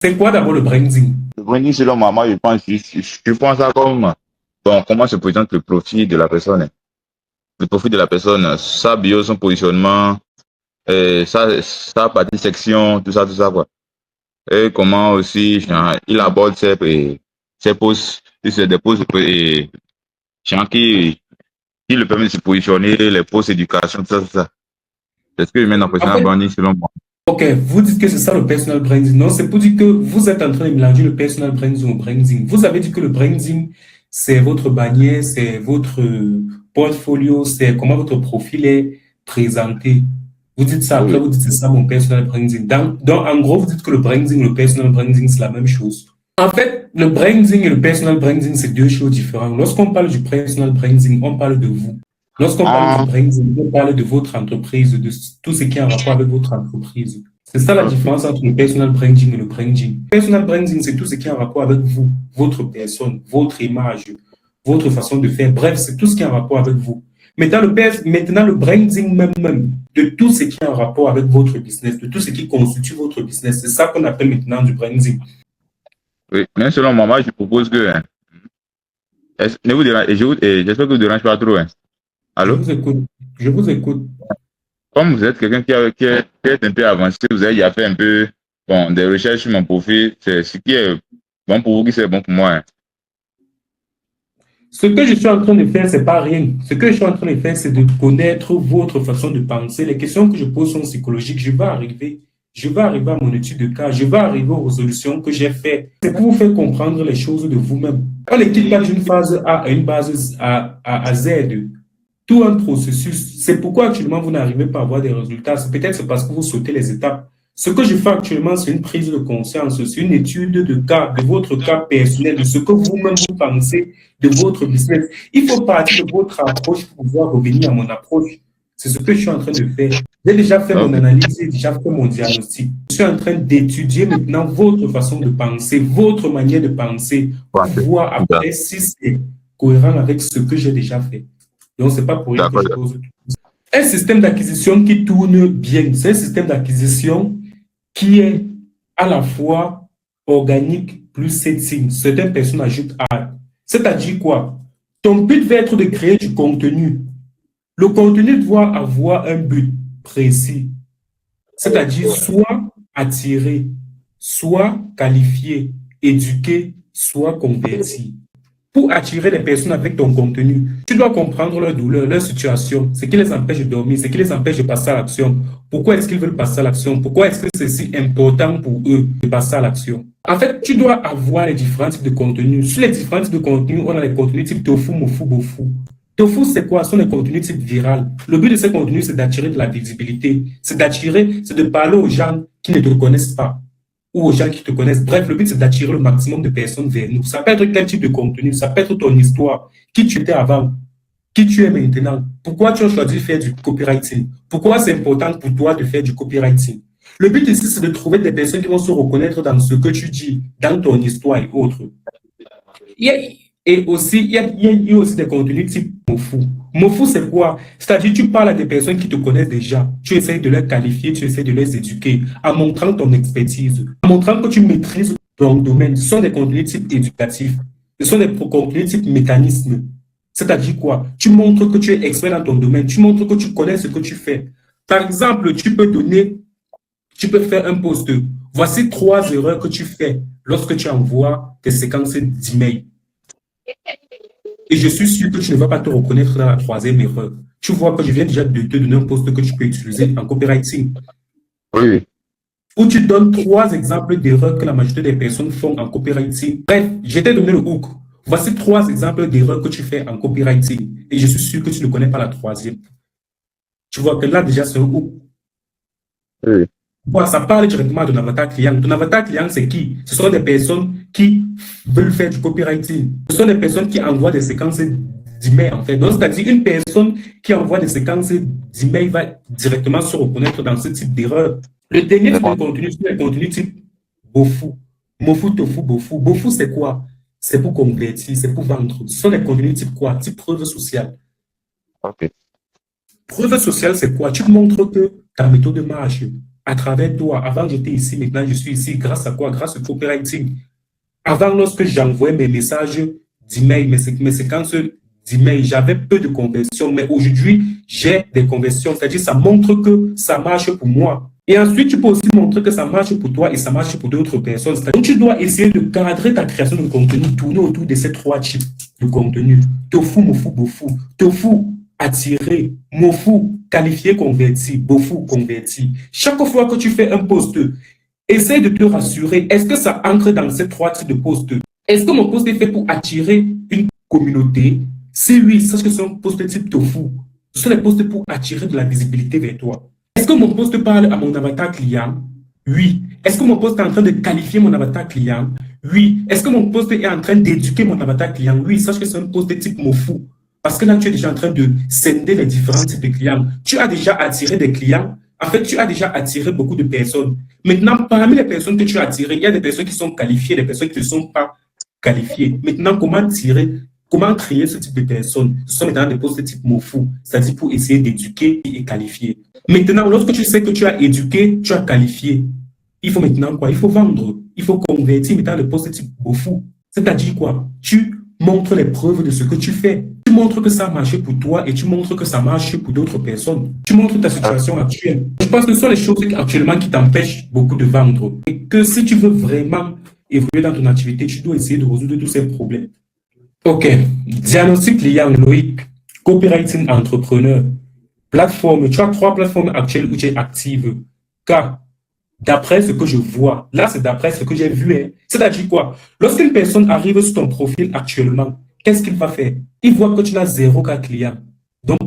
C'est quoi d'abord le branding? Le branding, selon moi, je pense ça comme, bon, comment se présente le profil de la personne. Le profil de la personne, sa bio, son positionnement, sa partie section, tout ça, quoi. Et comment aussi, genre, il aborde ses posts, c'est des posts, genre, qui le permet de se positionner, les posts éducation, tout ça. C'est ce que je mets dans le En personal fait, branding, selon moi. ok, vous dites que c'est ça le personal branding. Non, c'est pour dire que vous êtes en train de mélanger le personal branding au branding. Vous avez dit que le branding, c'est votre bannière, c'est votre portfolio, c'est comment votre profil est présenté. Vous dites ça, après Oui, vous dites c'est ça mon personal branding. Donc, en gros, vous dites que le branding et le personal branding, c'est la même chose. En fait, le branding et le personal branding, c'est deux choses différentes. Lorsqu'on parle du personal branding, on parle de vous. Lorsqu'on parle du ah, branding, on parle de votre entreprise, de tout ce qui est en rapport avec votre entreprise. C'est ça la ok, différence entre le personal branding et le branding. Personal branding, c'est tout ce qui est en rapport avec vous, votre personne, votre image, votre façon de faire. Bref, c'est tout ce qui est en rapport avec vous. Maintenant, le branding même, de tout ce qui est en rapport avec votre business, de tout ce qui constitue votre business, c'est ça qu'on appelle maintenant du branding. oui. Mais selon moi, je propose que, hein, ne vous dérangez, j'espère que vous ne dérangez pas trop, hein. Je Allô? vous écoute. Je vous écoute. Comme vous êtes quelqu'un qui est un peu avancé, vous avez déjà fait un peu, bon, des recherches sur mon profil, c'est ce qui est bon pour vous, qui c'est bon pour moi, hein. Ce que je suis en train de faire, c'est pas rien. Ce que je suis en train de faire, c'est de connaître votre façon de penser. Les questions que je pose sont psychologiques. Je vais arriver à mon étude de cas. Je vais arriver aux résolutions que j'ai faites. C'est pour vous faire comprendre les choses de vous-même. On ne quitte pas d'une phase A à une base à Z. Tout un processus. C'est pourquoi actuellement vous n'arrivez pas à avoir des résultats. C'est peut-être parce que vous sautez les étapes. Ce que je fais actuellement, c'est une prise de conscience, c'est une étude de cas, de votre cas personnel, de ce que vous-même vous pensez de votre business. Il faut partir de votre approche pour pouvoir revenir à mon approche. C'est ce que je suis en train de faire. J'ai déjà fait mon Ok, analyse, j'ai déjà fait mon diagnostic. Je suis en train d'étudier maintenant votre façon de penser, votre manière de penser, pour parfait. voir après si c'est cohérent avec ce que j'ai déjà fait. Donc, ce n'est pas pour rien que D'accord, je pose. Un système d'acquisition qui tourne bien, c'est un système d'acquisition qui est à la fois organique plus setting. Certaines personnes ajoutent art. C'est-à-dire quoi? Ton but va être de créer du contenu. Le contenu doit avoir un but précis. C'est-à-dire soit attirer, soit qualifier, éduquer, soit convertir. Pour attirer les personnes avec ton contenu, tu dois comprendre leur douleur, leur situation, ce qui les empêche de dormir, ce qui les empêche de passer à l'action. Pourquoi est-ce qu'ils veulent passer à l'action? Pourquoi est-ce que c'est si important pour eux de passer à l'action? En fait, tu dois avoir les différents types de contenus. Sur les différents types de contenus, on a les contenus type tofu, mofu, bofu. Tofu, c'est quoi? Ce sont les contenus type viral. Le but de ces contenus, c'est d'attirer de la visibilité. C'est de parler aux gens qui ne te connaissent pas ou aux gens qui te connaissent. Bref, le but, c'est d'attirer le maximum de personnes vers nous. Ça peut être quel type de contenu, ça peut être ton histoire, qui tu étais avant, qui tu es maintenant, pourquoi tu as choisi de faire du copywriting, pourquoi c'est important pour toi de faire du copywriting. Le but ici, c'est de trouver des personnes qui vont se reconnaître dans ce que tu dis, dans ton histoire et autres. Et aussi, il y a aussi des contenus type Mofu. Mofu, c'est quoi? C'est-à-dire, tu parles à des personnes qui te connaissent déjà. Tu essaies de les qualifier, tu essaies de les éduquer en montrant ton expertise, en montrant que tu maîtrises ton domaine. Ce sont des contenus type éducatifs. Ce sont des contenus type mécanisme. C'est-à-dire quoi? Tu montres que tu es expert dans ton domaine. Tu montres que tu connais ce que tu fais. Par exemple, tu peux faire un post. Voici 3 erreurs que tu fais lorsque tu envoies tes séquences d'emails. Et je suis sûr que tu ne vas pas te reconnaître dans la troisième erreur. Tu vois que je viens déjà de te donner un poste que tu peux utiliser en copywriting. oui, Où tu donnes 3 exemples d'erreurs que la majorité des personnes font en copywriting. Bref, je t'ai donné le hook. Voici 3 exemples d'erreurs que tu fais en copywriting. Et je suis sûr que tu ne connais pas la troisième. Tu vois que là, déjà, c'est un hook. oui, Bon, ça parle directement de ton avatar client. Ton avatar client, c'est qui? Ce sont des personnes qui veulent faire du copywriting. Ce sont des personnes qui envoient des séquences d'emails, en fait. Donc, c'est-à-dire une personne qui envoie des séquences d'emails va directement se reconnaître dans ce type d'erreur. Le dernier type de contenu, c'est le contenu type Bofu. Mofu, tofu, bofu. Bofu, c'est quoi? C'est pour convertir, c'est pour vendre. Ce sont des contenus type quoi? Type preuve sociale. ok, Preuve sociale, c'est quoi? Tu montres que ta méthode marche. à travers toi. Avant, j'étais ici, maintenant, je suis ici. Grâce à quoi? Grâce au copywriting. Avant, lorsque j'envoyais mes messages d'email, mes séquences d'email, j'avais peu de conversions, mais aujourd'hui, j'ai des conversions. C'est-à-dire, ça montre que ça marche pour moi. Et ensuite, tu peux aussi montrer que ça marche pour toi et ça marche pour d'autres personnes. Donc, tu dois essayer de cadrer ta création de contenu, tourner autour de ces 3 types de contenu. Tofu, mofu, bofu. Tofu, attirer. Mofu, qualifier, converti. Bofu, converti. Chaque fois que tu fais un post, essaye de te rassurer. Est-ce que ça entre dans ces 3 types de posts? Est-ce que mon post est fait pour attirer une communauté? Si oui, sache que c'est un post type tofu. Ce sont les posts pour attirer de la visibilité vers toi. Est-ce que mon post parle à mon avatar client? Oui. Est-ce que mon post est en train de qualifier mon avatar client? Oui. Est-ce que mon post est en train d'éduquer mon avatar client? Oui. Sache que c'est un post type mofu. Parce que là, tu es déjà en train de scinder les différents types de clients. Tu as déjà attiré des clients. En fait, tu as déjà attiré beaucoup de personnes. Maintenant, parmi les personnes que tu as attirées, il y a des personnes qui sont qualifiées, des personnes qui ne sont pas qualifiées. Maintenant, comment créer ce type de personnes? Ce sont maintenant des postes de type mofu, c'est-à-dire pour essayer d'éduquer et qualifier. Maintenant, lorsque tu sais que tu as éduqué, tu as qualifié, il faut maintenant quoi? Il faut vendre, il faut convertir maintenant le poste de type mofu. C'est-à-dire quoi? Tu montres les preuves de ce que tu fais. Tu montres que ça a marché pour toi et tu montres que ça marche pour d'autres personnes. Tu montres ta situation actuelle. Je pense que ce sont les choses actuellement qui t'empêchent beaucoup de vendre. Et que si tu veux vraiment évoluer dans ton activité, tu dois essayer de résoudre tous ces problèmes. OK. Diagnostic client, Loïc. Copywriting entrepreneur. Plateforme. Tu as 3 plateformes actuelles où tu es active. Car d'après ce que je vois, là c'est d'après ce que j'ai vu, hein. C'est-à-dire quoi? Lorsqu'une personne arrive sur ton profil actuellement, qu'est-ce qu'il va faire? Il voit que tu n'as 0 cas client. Donc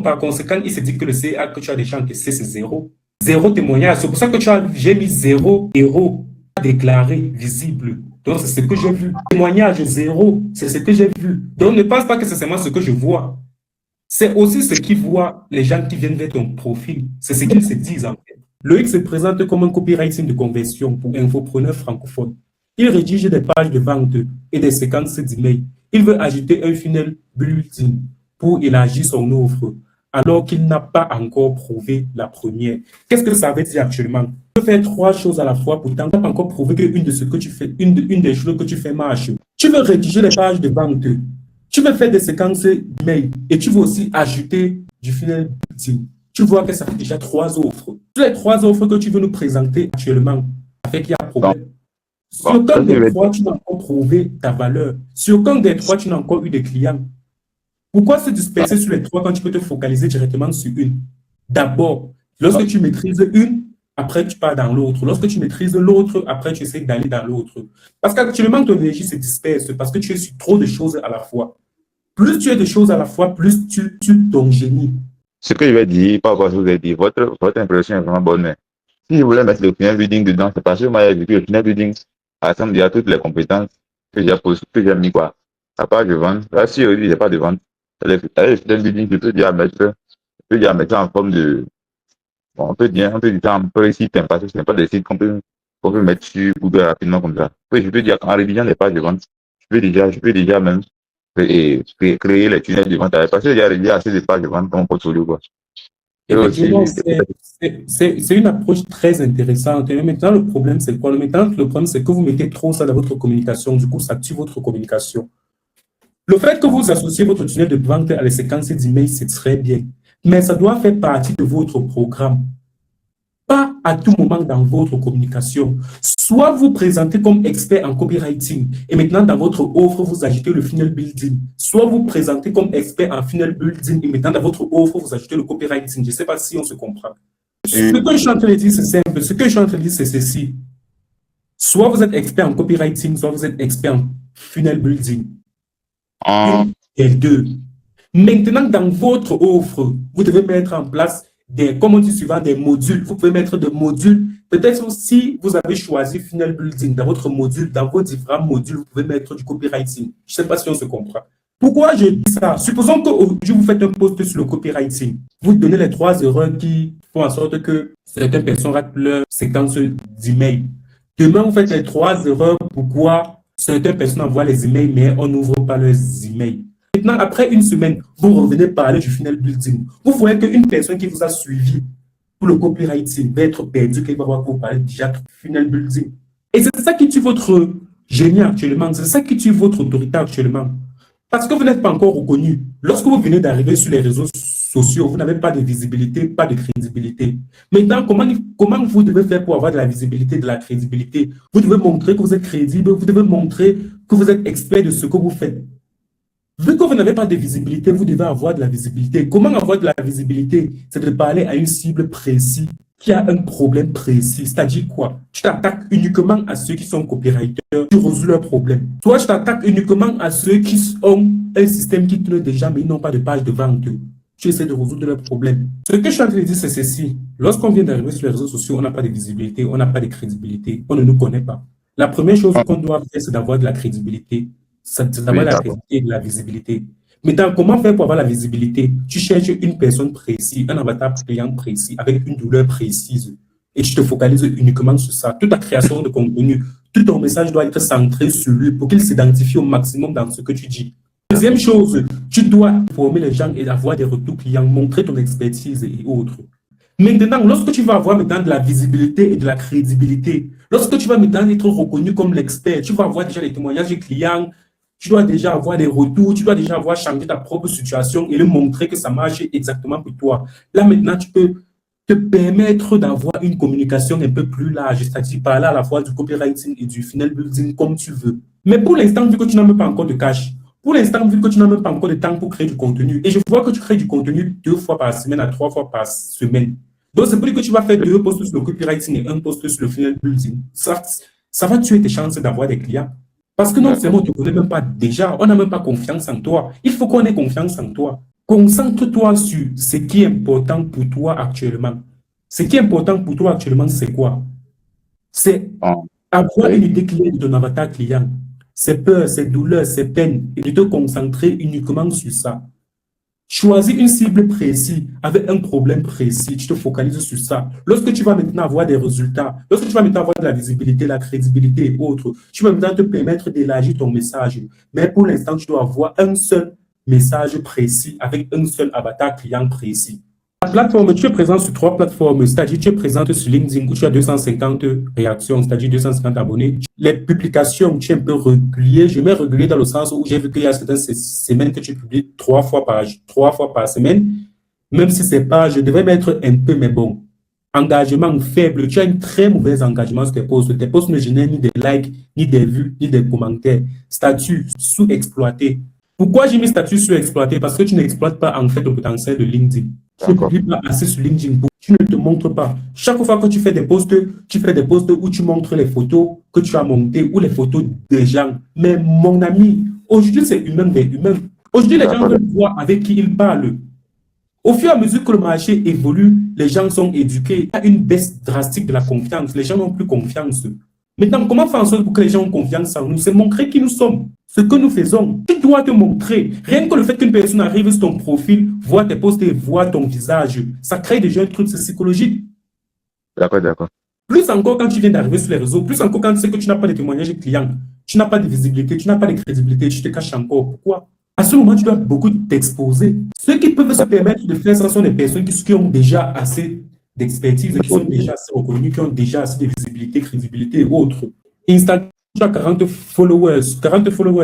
par conséquent, il se dit que le CA que tu as déjà encaissé, c'est 0. 0 témoignage. C'est pour ça que j'ai mis 0 héros déclaré, visible. Donc c'est ce que j'ai vu. Témoignage 0, c'est ce que j'ai vu. Donc ne pense pas que c'est seulement ce que je vois. C'est aussi ce qu'ils voient les gens qui viennent vers ton profil. C'est ce qu'ils se disent en fait. Loïc se présente comme un copywriting de conversion pour infopreneurs francophones. Il rédige des pages de vente et des séquences d'email. Il veut ajouter un funnel built-in pour élargir son offre, alors qu'il n'a pas encore prouvé la première. Qu'est-ce que ça veut dire actuellement? Tu peux faire 3 choses à la fois, pourtant tu n'as pas encore prouvé qu'une de ce que tu fais, une des choses que tu fais marche. Tu veux rédiger les pages de vente, tu veux faire des séquences d'email et tu veux aussi ajouter du funnel built-in. Tu vois que ça fait déjà 3 offres. Toutes les 3 offres que tu veux nous présenter actuellement, avec il y a un problème. Sur aucun des 3, tu n'as encore prouvé ta valeur. Sur aucun des 3, tu n'as encore eu de clients. Pourquoi se disperser sur les 3 quand tu peux te focaliser directement sur une? D'abord, lorsque tu maîtrises une, après tu pars dans l'autre. Lorsque tu maîtrises l'autre, après tu essaies d'aller dans l'autre. Parce qu'actuellement, ton énergie se disperse parce que tu es sur trop de choses à la fois. Plus tu es de choses à la fois, plus tu ton génie. Ce que je vais dire, pas quoi je vous ai dit, votre impression est vraiment bonne. Mais si je voulais mettre le final building dedans, c'est parce que moi, j'ai vu que le final building rassemble déjà toutes les compétences que j'ai mis quoi. À part de vente. Là, si il n'y a pas de vente, le final building, je peux déjà mettre en forme de. Bon, on peut dire ça un peu ici, parce que ce n'est pas des sites qu'on peut mettre sur Google rapidement comme ça. Oui, je peux dire qu'en rédigeant les pages de vente, je peux déjà même créer les tunnels de vente parce que j'ai rédigé assez de pages de vente dans mon portfolio, quoi. Effectivement, c'est une approche très intéressante. Et maintenant, le problème, c'est quoi? Maintenant, le problème, c'est que vous mettez trop ça dans votre communication. Du coup, ça tue votre communication. Le fait que vous associez votre tunnel de vente à les séquences d'email, c'est très bien. Mais ça doit faire partie de votre programme. Pas à tout moment dans votre communication. Soit vous présentez comme expert en copywriting et maintenant dans votre offre, vous ajoutez le funnel building. Soit vous présentez comme expert en funnel building et maintenant dans votre offre, vous ajoutez le copywriting. Je ne sais pas si on se comprend. Ce que je suis en train de dire, c'est simple. Ce que je suis en train de dire, c'est ceci. Soit vous êtes expert en copywriting, soit vous êtes expert en funnel building. Et 2. Maintenant, dans votre offre, vous devez mettre en place comme on dit souvent, des modules. Vous pouvez mettre des modules. Peut-être si vous avez choisi Funnel Building dans votre module, dans vos différents modules, vous pouvez mettre du copywriting. Je ne sais pas si on se comprend. Pourquoi je dis ça? Supposons qu'aujourd'hui, vous faites un post sur le copywriting. Vous donnez les 3 erreurs qui font en sorte que certaines personnes ratent leur séquence d'email. Demain, vous faites les 3 erreurs pourquoi certaines personnes envoient les emails, mais on n'ouvre pas leurs emails. Maintenant, après une semaine, vous revenez parler du funnel building. Vous voyez qu'une personne qui vous a suivi pour le copywriting va être perdu qu'il va avoir pour parler déjà de funnel building. Et c'est ça qui tue votre génie actuellement, c'est ça qui tue votre autorité actuellement. Parce que vous n'êtes pas encore reconnu. Lorsque vous venez d'arriver sur les réseaux sociaux, vous n'avez pas de visibilité, pas de crédibilité. Maintenant, comment vous devez faire pour avoir de la visibilité, de la crédibilité? Vous devez montrer que vous êtes crédible, vous devez montrer que vous êtes expert de ce que vous faites. Vu que vous n'avez pas de visibilité, vous devez avoir de la visibilité. Comment avoir de la visibilité? C'est de parler à une cible précise qui a un problème précis. C'est-à-dire quoi? Tu t'attaques uniquement à ceux qui sont copywriters, tu résous leurs problèmes. Toi, je t'attaque uniquement à ceux qui ont un système qui tourne déjà, mais ils n'ont pas de page de vente. Tu essaies de résoudre leurs problèmes. Ce que je suis en train de dire, c'est ceci. Lorsqu'on vient d'arriver sur les réseaux sociaux, on n'a pas de visibilité, on n'a pas de crédibilité, on ne nous connaît pas. La première chose qu'on doit faire, c'est d'avoir de la crédibilité. C'est d'avoir la crédibilité et de la visibilité. Maintenant, comment faire pour avoir la visibilité? Tu cherches une personne précise, un avatar client précis, avec une douleur précise, et tu te focalises uniquement sur ça. Toute ta création de contenu, tout ton message doit être centré sur lui pour qu'il s'identifie au maximum dans ce que tu dis. Deuxième chose, tu dois former les gens et avoir des retours clients, montrer ton expertise et autres. Maintenant, lorsque tu vas avoir maintenant de la visibilité et de la crédibilité, lorsque tu vas maintenant être reconnu comme l'expert, tu vas avoir déjà les témoignages des clients, tu dois déjà avoir des retours, tu dois déjà avoir changé ta propre situation et lui montrer que ça marche exactement pour toi. Là, maintenant, tu peux te permettre d'avoir une communication un peu plus large, c'est-à-dire parler à la fois du copywriting et du funnel building comme tu veux. Mais pour l'instant, vu que tu n'as même pas encore de cash, pour l'instant, vu que tu n'as même pas encore de temps pour créer du contenu, et je vois que tu crées du contenu 2 fois par semaine à 3 fois par semaine. Donc, c'est pour dire que tu vas faire 2 posts sur le copywriting et 1 post sur le funnel building. Ça va tuer tes chances d'avoir des clients. Parce que non seulement on ne te connaît même pas déjà, on n'a même pas confiance en toi. Il faut qu'on ait confiance en toi. Concentre-toi sur ce qui est important pour toi actuellement. Ce qui est important pour toi actuellement, c'est quoi? C'est avoir une idée claire de ton avatar client. Ses peurs, ses douleurs, ses peines, et de te concentrer uniquement sur ça. Choisis une cible précise avec un problème précis, tu te focalises sur ça. Lorsque tu vas maintenant avoir des résultats, lorsque tu vas maintenant avoir de la visibilité, la crédibilité et autres, tu vas maintenant te permettre d'élargir ton message. Mais pour l'instant, tu dois avoir un seul message précis avec un seul avatar client précis. La plateforme, tu es présent sur 3 plateformes, c'est-à-dire tu es présent sur LinkedIn où tu as 250 réactions, c'est-à-dire 250 abonnés. Les publications, tu es un peu régulier. Je mets régulier dans le sens où j'ai vu qu'il y a certaines semaines que tu publies 3 fois par semaine. Même si c'est pas, je devrais mettre un peu, mais bon. Engagement faible, tu as un très mauvais engagement sur tes posts. Tes posts ne génèrent ni des likes, ni des vues, ni des commentaires. Statut sous-exploité. Pourquoi j'ai mis statut sous-exploité? Parce que tu n'exploites pas en fait le potentiel de LinkedIn. Tu ne publies pas assez sur LinkedIn. Tu ne te montres pas. Chaque fois que tu fais des posts où tu montres les photos que tu as montées ou les photos des gens. Mais mon ami, aujourd'hui, c'est humain des humains. Aujourd'hui, les gens veulent voir avec qui ils parlent. Au fur et à mesure que le marché évolue, les gens sont éduqués. Il y a une baisse drastique de la confiance. Les gens n'ont plus confiance. Maintenant, comment faire en sorte pour que les gens aient confiance en nous? C'est montrer qui nous sommes, ce que nous faisons. Tu dois te montrer. Rien que le fait qu'une personne arrive sur ton profil, voit tes posts et voit ton visage, ça crée déjà un truc psychologique. D'accord. Plus encore quand tu viens d'arriver sur les réseaux, plus encore quand tu sais que tu n'as pas de témoignages clients, tu n'as pas de visibilité, tu n'as pas de crédibilité, tu te caches encore. Pourquoi? À ce moment, tu dois beaucoup t'exposer. Ceux qui peuvent se permettre de faire ça sont des personnes qui ont déjà assez d'expertise, qui sont déjà assez reconnus, qui ont déjà assez de visibilité, crédibilité et autres. Instagram, tu as 40 followers,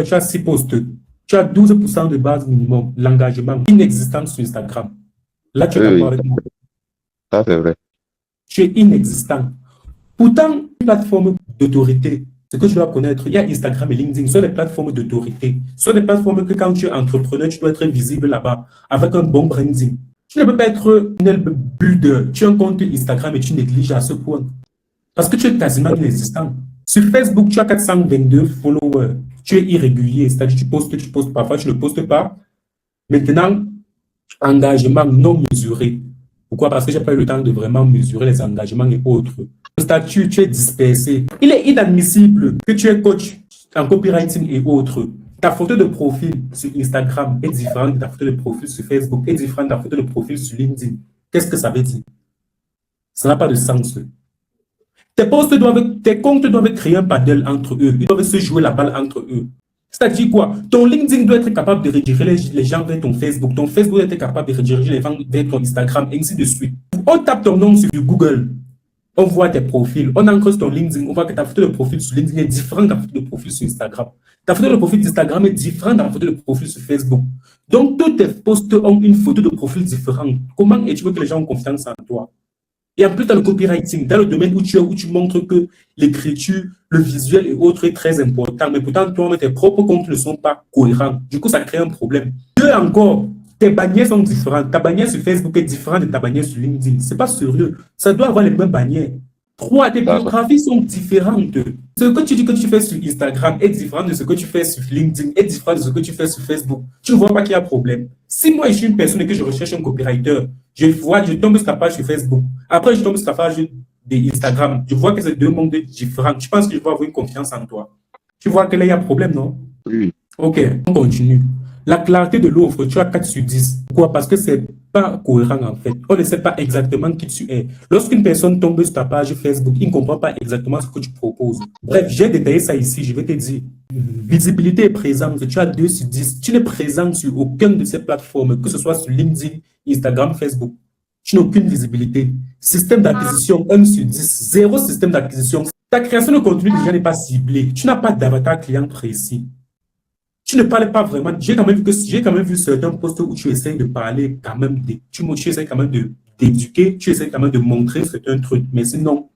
tu as 6 posts, tu as 12% de base minimum, l'engagement inexistant sur Instagram. Là, tu es d'accord avec moi. Ça, c'est vrai. Tu es inexistant. Pourtant, une plateforme d'autorité, ce que tu dois connaître, il y a Instagram et LinkedIn, ce sont des plateformes d'autorité. Ce sont des plateformes que quand tu es entrepreneur, tu dois être visible là-bas, avec un bon branding. Tu ne peux pas être une builder. Tu as un compte Instagram et tu négliges à ce point. Parce que tu es quasiment inexistant. Sur Facebook, tu as 422 followers. Tu es irrégulier, c'est-à-dire tu postes parfois, tu ne postes pas. Maintenant, engagement non mesuré. Pourquoi? Parce que je n'ai pas eu le temps de vraiment mesurer les engagements et autres. Le statut, tu es dispersé. Il est inadmissible que tu es coach en copywriting et autres. Ta photo de profil sur Instagram est différente de ta photo de profil sur Facebook, est différente de ta photo de profil sur LinkedIn. Qu'est-ce que ça veut dire? Ça n'a pas de sens. Tes comptes doivent créer un paddle entre eux. Ils doivent se jouer la balle entre eux. C'est-à-dire quoi? Ton LinkedIn doit être capable de rediriger les gens vers ton Facebook. Ton Facebook doit être capable de rediriger les gens vers ton Instagram, ainsi de suite. On tape ton nom sur Google. On voit tes profils. On encroche ton LinkedIn. On voit que ta photo de profil sur LinkedIn est différente de ta photo de profil sur Instagram. Ta photo de profil d'Instagram est différente de ta photo de profil sur Facebook. Donc, tous tes posts ont une photo de profil différente. Comment tu veux que les gens ont confiance en toi? Et en plus, dans le copywriting, dans le domaine où tu montres que l'écriture, le visuel et autres est très important, mais pourtant, toi, tes propres comptes ne sont pas cohérents. Du coup, ça crée un problème. Deux encore, tes bannières sont différentes. Ta bannière sur Facebook est différente de ta bannière sur LinkedIn. C'est pas sérieux. Ça doit avoir les mêmes bannières. Trois, tes biographies sont différentes. Ce que tu dis que tu fais sur Instagram est différent de ce que tu fais sur LinkedIn, est différent de ce que tu fais sur Facebook. Tu ne vois pas qu'il y a un problème. Si moi, je suis une personne et que je recherche un copywriter, je tombe sur ta page sur Facebook. Après, je tombe sur ta page d'Instagram. Je vois que c'est deux mondes différents. Tu penses que je vais avoir une confiance en toi. Tu vois que là, il y a un problème, non? Oui. Ok, on continue. La clarté de l'offre, tu as 4 sur 10. Pourquoi? Parce que c'est pas cohérent en fait. On ne sait pas exactement qui tu es. Lorsqu'une personne tombe sur ta page Facebook, il ne comprend pas exactement ce que tu proposes. Bref, j'ai détaillé ça ici, je vais te dire. Visibilité et présence, tu as 2 sur 10. Tu n'es présent sur aucune de ces plateformes, que ce soit sur LinkedIn, Instagram, Facebook. Tu n'as aucune visibilité. Système d'acquisition, 1 sur 10. Zéro système d'acquisition. Ta création de contenu déjà n'est pas ciblée. Tu n'as pas d'avatar client précis. Tu ne parles pas vraiment. J'ai quand même vu certains posts où tu essaies de parler quand même, tu essaies quand même d'éduquer, tu essaies quand même de montrer certains trucs. Mais sinon,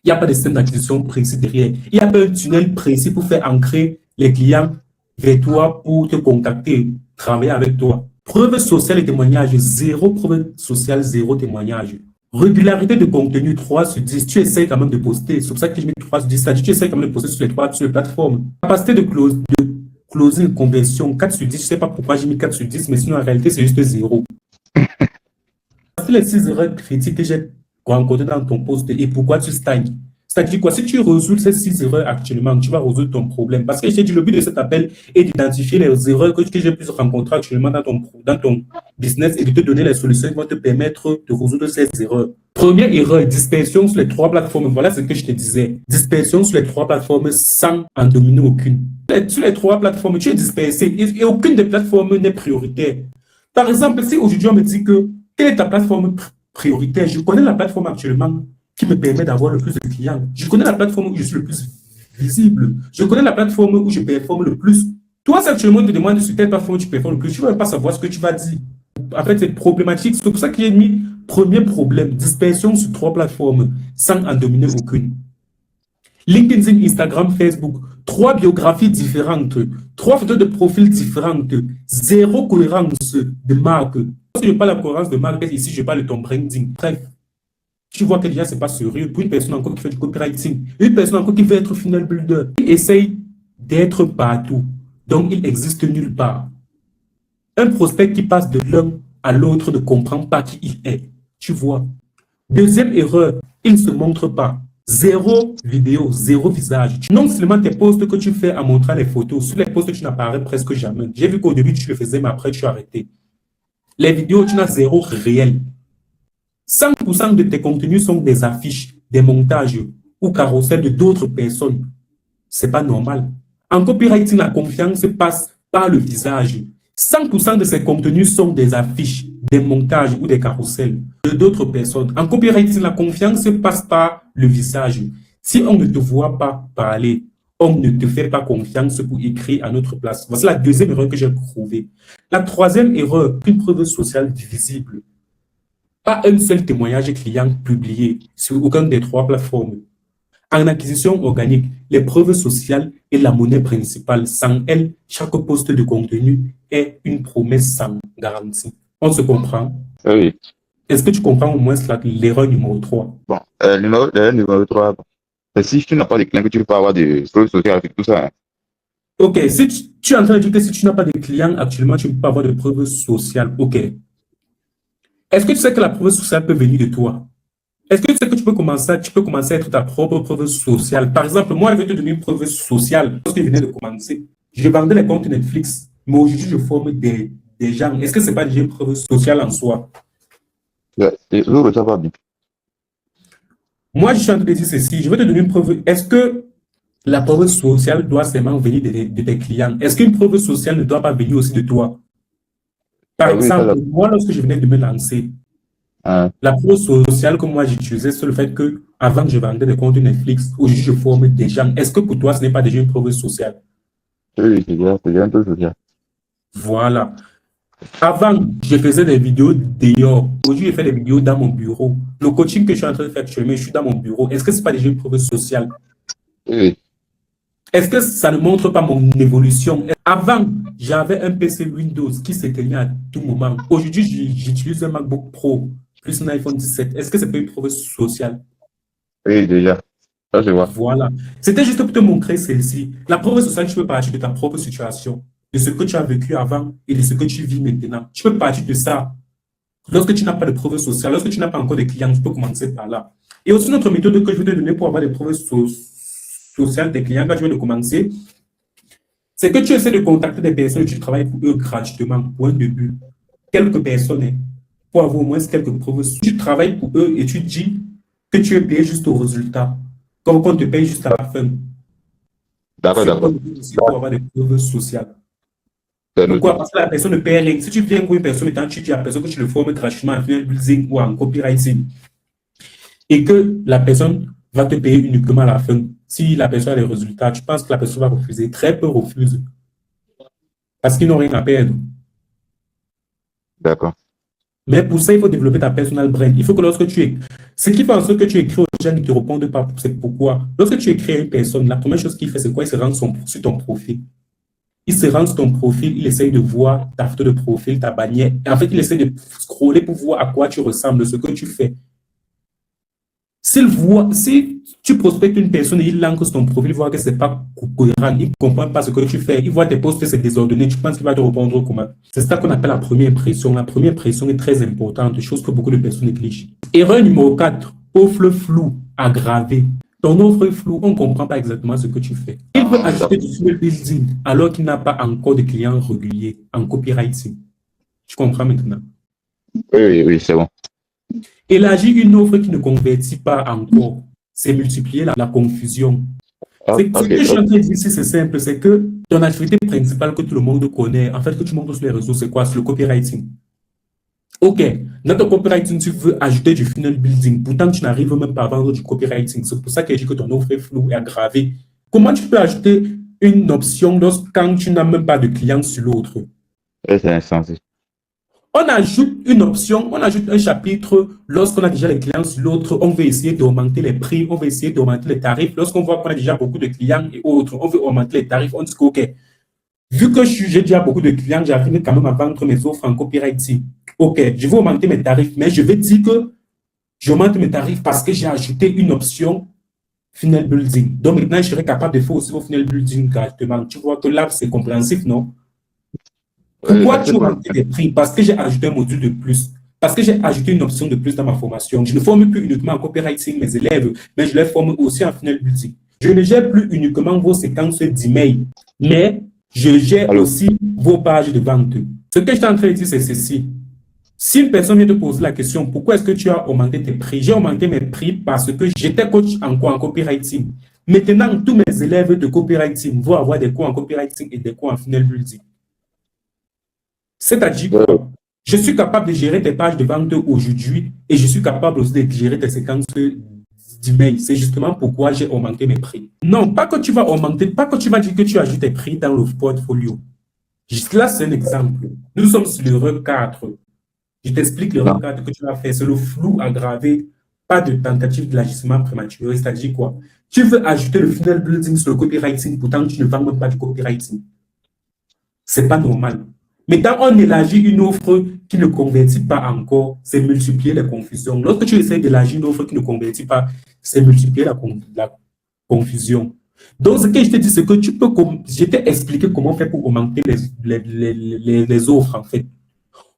il n'y a pas de système d'acquisition précis derrière. Il n'y a pas un tunnel précis pour faire ancrer les clients vers toi pour te contacter, travailler avec toi. Preuve sociale et témoignage, zéro preuve sociale, zéro témoignage. Régularité de contenu, 3 sur 10. Tu essaies quand même de poster. C'est pour ça que je mets 3 sur 10. Tu essaies quand même de poster sur les plateformes. Capacité de closing, conversion, 4 sur 10. Je ne sais pas pourquoi j'ai mis 4 sur 10, mais sinon en réalité, c'est juste 0. C'est les 6 erreurs critiques que j'ai rencontrées dans ton post et pourquoi tu stagnes. C'est-à-dire quoi? Si tu résous ces 6 erreurs actuellement, tu vas résoudre ton problème. Parce que j'ai dit, le but de cet appel est d'identifier les erreurs que j'ai pu rencontrer actuellement dans ton business et de te donner les solutions qui vont te permettre de résoudre ces erreurs. Première erreur, dispersion sur les 3 plateformes. Voilà ce que je te disais. Dispersion sur les 3 plateformes sans en dominer aucune. Sur les 3 plateformes, tu es dispersé et aucune des plateformes n'est prioritaire. Par exemple, si aujourd'hui on me dit que quelle est ta plateforme prioritaire, je connais la plateforme actuellement qui me permet d'avoir le plus de clients. Je connais la plateforme où je suis le plus visible. Je connais la plateforme où je performe le plus. Toi, si actuellement, on te demande sur quelle plateforme tu performes le plus, tu ne vas pas savoir ce que tu vas dire. En fait, c'est problématique. C'est pour ça que j'ai mis premier problème, dispersion sur 3 plateformes sans en dominer aucune. LinkedIn, Instagram, Facebook, 3 biographies différentes, 3 photos de profil différentes, 0 cohérence de marque. Si je parle de la cohérence de marque, ici, je parle de ton branding. Bref. Tu vois que déjà, ce n'est pas sérieux pour une personne encore qui fait du copywriting. Une personne encore qui veut être funnel builder. Il essaye d'être partout. Donc, il existe nulle part. Un prospect qui passe de l'un à l'autre ne comprend pas qui il est. Tu vois. Deuxième erreur, il ne se montre pas. 0 vidéo, 0 visage. Non seulement tes posts que tu fais en montrant les photos, sur les posts, tu n'apparais presque jamais. J'ai vu qu'au début, tu le faisais, mais après, tu as arrêté. Les vidéos, tu n'as 0 réel. 100% de tes contenus sont des affiches, des montages ou carrousels de d'autres personnes. Ce n'est pas normal. En copywriting, la confiance passe par le visage. 100% de ces contenus sont des affiches, des montages ou des carrousels de d'autres personnes. En copywriting, la confiance passe par le visage. Si on ne te voit pas parler, on ne te fait pas confiance pour écrire à notre place. Voici la deuxième erreur que j'ai trouvée. La troisième erreur, une preuve sociale visible. Pas un seul témoignage client publié sur aucune des 3 plateformes. En acquisition organique, les preuves sociales est la monnaie principale. Sans elle, chaque poste de contenu est une promesse sans garantie. On se comprend? Oui. Est-ce que tu comprends au moins l'erreur numéro 3? Bon, numéro 3. Si tu n'as pas de clients, que tu peux pas avoir de preuves sociales avec tout ça. Hein. Ok, si tu es en train de dire que si tu n'as pas de clients actuellement, tu ne peux pas avoir de preuves sociales. Ok. Est-ce que tu sais que la preuve sociale peut venir de toi? Est-ce que tu sais que tu peux commencer à être ta propre preuve sociale? Par exemple, moi, je vais te donner une preuve sociale. Lorsque je venais de commencer, je vendais les comptes Netflix, mais aujourd'hui, je forme des gens. Est-ce que ce n'est pas déjà une preuve sociale en soi? Je ne retiens pas bien. Moi, je suis en train de dire ceci. Je vais te donner une preuve. Est-ce que La preuve sociale doit seulement venir de tes clients. Est-ce qu'une preuve sociale ne doit pas venir aussi de toi? Par Ah oui, ça, exemple, moi, lorsque je venais de me lancer, hein. la preuve sociale que moi j'utilisais, c'est le fait que avant je vendais des comptes Netflix, aujourd'hui je forme des gens. Est-ce que pour toi, ce n'est pas déjà une preuve sociale? Oui, c'est bien un peu social. Voilà. Avant, je faisais des vidéos dehors. Aujourd'hui, je fais des vidéos dans mon bureau. Le coaching que je suis en train de faire actuellement, je suis dans mon bureau. Est-ce que ce n'est pas déjà une preuve sociale? Oui, Est-ce que ça ne montre pas mon évolution? Avant, j'avais un PC Windows qui s'éteignait à tout moment. Aujourd'hui, j'utilise un MacBook Pro plus un iPhone 17. Est-ce que c'est pas une preuve sociale? oui, déjà. Ça, je vois. Voilà. C'était juste pour te montrer celle-ci. La preuve sociale, tu peux partir de ta propre situation, de ce que tu as vécu avant et de ce que tu vis maintenant. Tu peux partir de ça. Lorsque tu n'as pas de preuve sociale, lorsque tu n'as pas encore de clients, tu peux commencer par là. Et aussi, notre méthode que je vais te donner pour avoir des preuves sociales des clients quand tu viens de commencer, c'est que tu essaies de contacter des personnes et tu travailles pour eux gratuitement, pour un début. Quelques personnes, hein, pour avoir au moins quelques preuves. Tu travailles pour eux et tu dis que tu es payé juste au résultat, comme on te paye juste à la fin. D'accord, Tu peux d'accord. aussi pour avoir des preuves sociales. C'est Pourquoi? noté. Parce que la personne ne paye rien. Si tu viens pour une personne et tu dis à la personne que tu le formes gratuitement en final building ou en copywriting et que la personne va te payer uniquement à la fin, si la personne a les résultats, tu penses que la personne va refuser. Très peu refusent parce qu'ils n'ont rien à perdre. D'accord. Mais pour ça, il faut développer ta personal brand. Il faut que lorsque tu écris, ce qui fait en sorte que tu écris aux gens qui ne te répondent pas, c'est pourquoi. Lorsque tu écris à une personne, la première chose qu'il fait, c'est quoi? Il se rend sur ton profil. Il se rend sur ton profil, il essaye de voir ta photo de profil, ta bannière. En fait, il essaie de scroller pour voir à quoi tu ressembles, ce que tu fais. Si tu prospectes une personne et il lance ton profil, il voit que ce n'est pas cohérent, il ne comprend pas ce que tu fais, il voit tes posts, c'est désordonné, tu penses qu'il va te répondre comment? C'est ça qu'on appelle la première impression. La première impression est très importante, chose que beaucoup de personnes négligent. Erreur numéro 4, offre flou, aggravé. Ton offre est floue, on ne comprend pas exactement ce que tu fais. Il veut ajouter du funnel building alors qu'il n'a pas encore de clients réguliers en copywriting. Tu comprends maintenant? Oui, oui, oui, c'est bon. Élargir une offre qui ne convertit pas encore, c'est multiplier la confusion. Ah, Ce ok, que je suis en ok. train de dire ici, c'est simple, c'est que ton activité principale que tout le monde connaît, en fait, que tu montres sur les réseaux, c'est quoi? C'est le copywriting. Ok, dans ton copywriting, tu veux ajouter du funnel building. Pourtant, tu n'arrives même pas à vendre du copywriting. C'est pour ça que je dis que ton offre est floue et aggravée. Comment tu peux ajouter une option quand tu n'as même pas de clients sur l'autre? Oui, c'est insensé. On ajoute une option, on ajoute un chapitre lorsqu'on a déjà les clients sur l'autre, on veut essayer d'augmenter les prix, on veut essayer d'augmenter les tarifs. Lorsqu'on voit qu'on a déjà beaucoup de clients et autres, on veut augmenter les tarifs, on dit que, OK, vu que j'ai déjà beaucoup de clients, j'arrive quand même à vendre mes offres en copywriting. OK, je vais augmenter mes tarifs, mais je vais dire que j'augmente mes tarifs parce que j'ai ajouté une option funnel building. Donc maintenant, je serai capable de faire aussi vos funnel building gratuitement. Tu vois que là, c'est compréhensif, non? Oui, Pourquoi tu c'est bon. augmentes tes prix? Parce que j'ai ajouté un module de plus. Parce que j'ai ajouté une option de plus dans ma formation. Je ne forme plus uniquement en copywriting mes élèves, mais je les forme aussi en funnel building. Je ne gère plus uniquement vos séquences d'emails, mais je gère Allô? aussi vos pages de vente. Ce que je suis en train de dire, c'est ceci. Si une personne vient te poser la question, pourquoi est-ce que tu as augmenté tes prix? J'ai augmenté mes prix parce que j'étais coach en quoi? En copywriting. Maintenant, tous mes élèves de copywriting vont avoir des cours en copywriting et des cours en funnel building. C'est-à-dire Oui, quoi? Je suis capable de gérer tes pages de vente aujourd'hui et je suis capable aussi de gérer tes séquences d'email. C'est justement pourquoi j'ai augmenté mes prix. Non, pas que tu vas augmenter, pas que tu vas dire que tu ajoutes tes prix dans le portfolio. Juste là, c'est un exemple. Nous sommes sur l'erreur 4. Je t'explique l'erreur non. 4 que tu vas faire. C'est le flou aggravé, pas de tentative d'agissement prématuré. C'est-à-dire quoi? Tu veux ajouter le funnel building sur le copywriting, pourtant tu ne vends même pas du copywriting. C'est pas normal. Mais quand on élargit une offre qui ne convertit pas encore, c'est multiplier les confusions. Lorsque tu essaies d'élargir une offre qui ne convertit pas, c'est multiplier la confusion. Donc, ce que je te dis, c'est que tu peux, je t'ai expliqué comment faire pour augmenter les offres, en fait.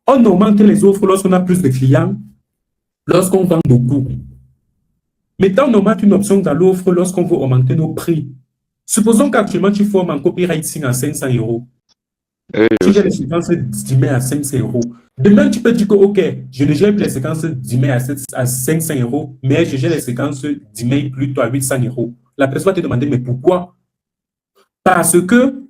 On augmente les offres lorsqu'on a plus de clients, lorsqu'on vend beaucoup. Maintenant, on augmente une option dans l'offre lorsqu'on veut augmenter nos prix. Supposons qu'actuellement, tu formes en copywriting à 500 euros. Oui, Tu gères les aussi. séquences d'email à 500 euros. Demain, tu peux dire que, OK, je ne gère plus les séquences d'email à 500 euros, mais je gère les séquences d'email plutôt à 800 euros. la personne va te demander, mais pourquoi? Parce que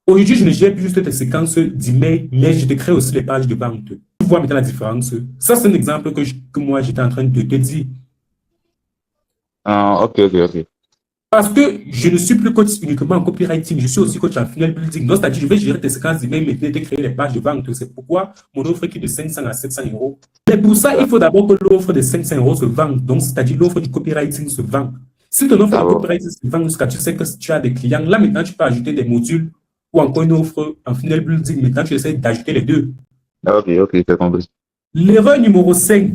aujourd'hui, je ne gère plus juste tes séquences d'email, mais je te crée aussi les pages de vente. Tu vois maintenant la différence. Ça, c'est un exemple que moi, j'étais en train de te dire. Ah, ok. Parce que je ne suis plus coach uniquement en copywriting, je suis aussi coach en funnel building. Donc, c'est-à-dire, je vais gérer tes séquences d'email, maintenant, te créer les pages de vente. C'est pourquoi mon offre qui est de 500 à 700 euros. Mais pour ça, il faut d'abord que l'offre de 500 euros se vende. Donc, c'est-à-dire, l'offre du copywriting se vend. Si ton offre de copywriting se vend jusqu'à tu sais que tu as des clients, là, maintenant, tu peux ajouter des modules ou encore une offre en funnel building. Maintenant, tu essaies d'ajouter les deux. Ok, j'ai compris. L'erreur numéro 5,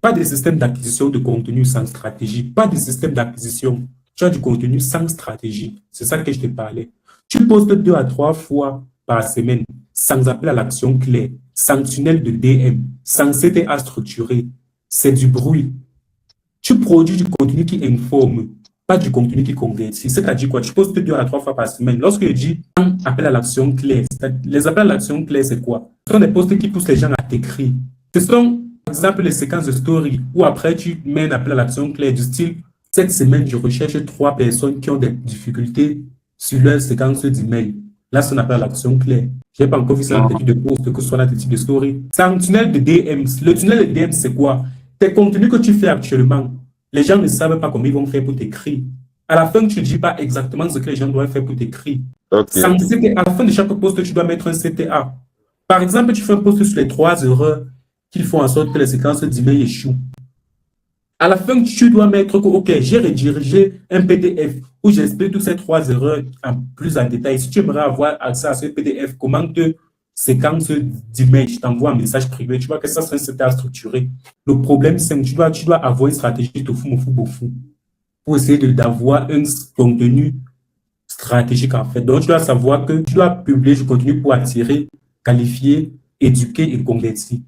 pas de système d'acquisition de contenu sans stratégie. Pas de système d'acquisition. Tu as du contenu sans stratégie. C'est ça que je te parlais. Tu postes 2 à 3 fois par semaine, sans appel à l'action claire, sans tunnel de DM, sans CTA structuré. C'est du bruit. Tu produis du contenu qui informe, pas du contenu qui convertit. C'est-à-dire quoi? Tu postes 2 à 3 fois par semaine. Lorsque je dis appel à l'action claire, les appels à l'action claire, c'est quoi? Ce sont des posts qui poussent les gens à t'écrire. Ce sont, par exemple, les séquences de story où après tu mets un appel à l'action claire du style cette semaine, je recherche 3 personnes qui ont des difficultés sur leur séquence d'email. Là, c'est un appel à l'action claire. Je n'ai pas encore vu ça dans tes types de posts, que ce soit dans tes types de story. C'est un tunnel de DM. Le tunnel de DM, c'est quoi? Tes contenus que tu fais actuellement, les gens ne savent pas comment ils vont faire pour t'écrire. À la fin, tu ne dis pas exactement ce que les gens doivent faire pour t'écrire. À la fin de chaque post, tu dois mettre un CTA. Par exemple, tu fais un post sur les 3 erreurs qui font en sorte que les séquences d'email échouent. À la fin, tu dois mettre que, OK, j'ai redirigé un PDF où j'explique toutes ces 3 erreurs plus en détail. Si tu aimerais avoir accès à ce PDF, commente séquence d'email, je t'envoie un message privé. Tu vois que ça, c'est un CTA structuré. Le problème, c'est que tu dois avoir une stratégie de fou pour essayer d'avoir un contenu stratégique, en fait. Donc, tu dois savoir que tu dois publier du contenu pour attirer, qualifier, éduquer et convertir.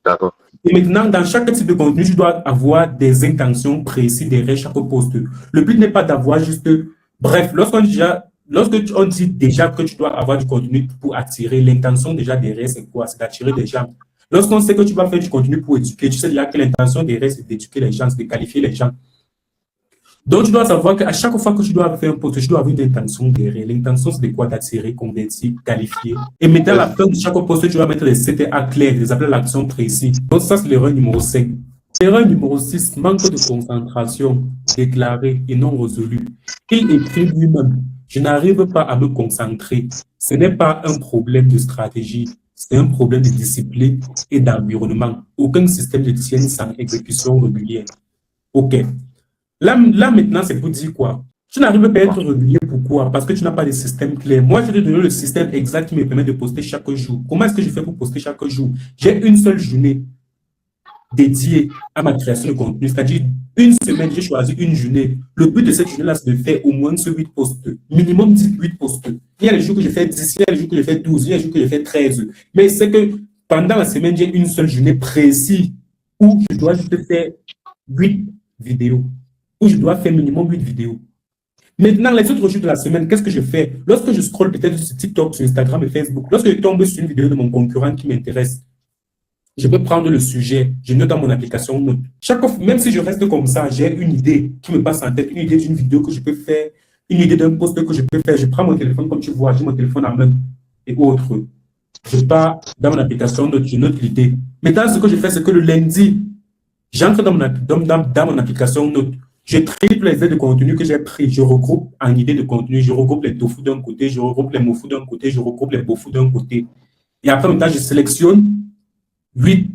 D'accord. Et maintenant, dans chaque type de contenu, tu dois avoir des intentions précises derrière chaque post. Le but n'est pas d'avoir juste... Bref, lorsqu'on dit déjà que tu dois avoir du contenu pour attirer, l'intention déjà derrière, c'est quoi? C'est d'attirer des gens. Lorsqu'on sait que tu vas faire du contenu pour éduquer, tu sais déjà que l'intention derrière, c'est d'éduquer les gens, c'est de qualifier les gens. Donc, tu dois savoir qu'à chaque fois que tu dois faire un post, tu dois avoir une intention derrière. L'intention, c'est de quoi? D'attirer, convertir, qualifier. Et maintenant, à la fin de chaque post, tu dois mettre des CTA clairs, des appels à l'action précis. Donc, ça, c'est l'erreur numéro 5. L'erreur numéro 6, manque de concentration, déclarée et non résolue. Il écrit lui-même, je n'arrive pas à me concentrer. Ce n'est pas un problème de stratégie, c'est un problème de discipline et d'environnement. Aucun système ne tient sans exécution régulière. OK. Là, maintenant, c'est pour dire quoi? Tu n'arrives pas à être régulier. Pourquoi? Parce que tu n'as pas de système clair. Moi, je vais te donner le système exact qui me permet de poster chaque jour. Comment est-ce que je fais pour poster chaque jour? J'ai une seule journée dédiée à ma création de contenu. C'est-à-dire, une semaine, j'ai choisi une journée. Le but de cette journée-là, c'est de faire au moins 8 posts. Minimum 8 posts. Il y a les jours que je fais 10, il y a les jours que je fais 12, il y a les jours que je fais 13. Mais c'est que pendant la semaine, j'ai une seule journée précise où je dois juste faire 8 vidéos. Où je dois faire minimum 8 vidéos. Maintenant, les autres jours de la semaine, qu'est-ce que je fais? Lorsque je scrolle peut-être sur TikTok, sur Instagram et Facebook, lorsque je tombe sur une vidéo de mon concurrent qui m'intéresse, je peux prendre le sujet, je note dans mon application Note. Chaque fois, même si je reste comme ça, j'ai une idée qui me passe en tête, une idée d'une vidéo que je peux faire, une idée d'un post que je peux faire. Je prends mon téléphone, comme tu vois, j'ai mon téléphone en main et autres. Je pars dans mon application Note, je note l'idée. Maintenant, ce que je fais, c'est que le lundi, j'entre dans mon application Note. Je triple les idées de contenu que j'ai pris, je regroupe en idées de contenu, je regroupe les tofu d'un côté, je regroupe les mofu d'un côté, je regroupe les bofu d'un côté. Et après, maintenant, je sélectionne 8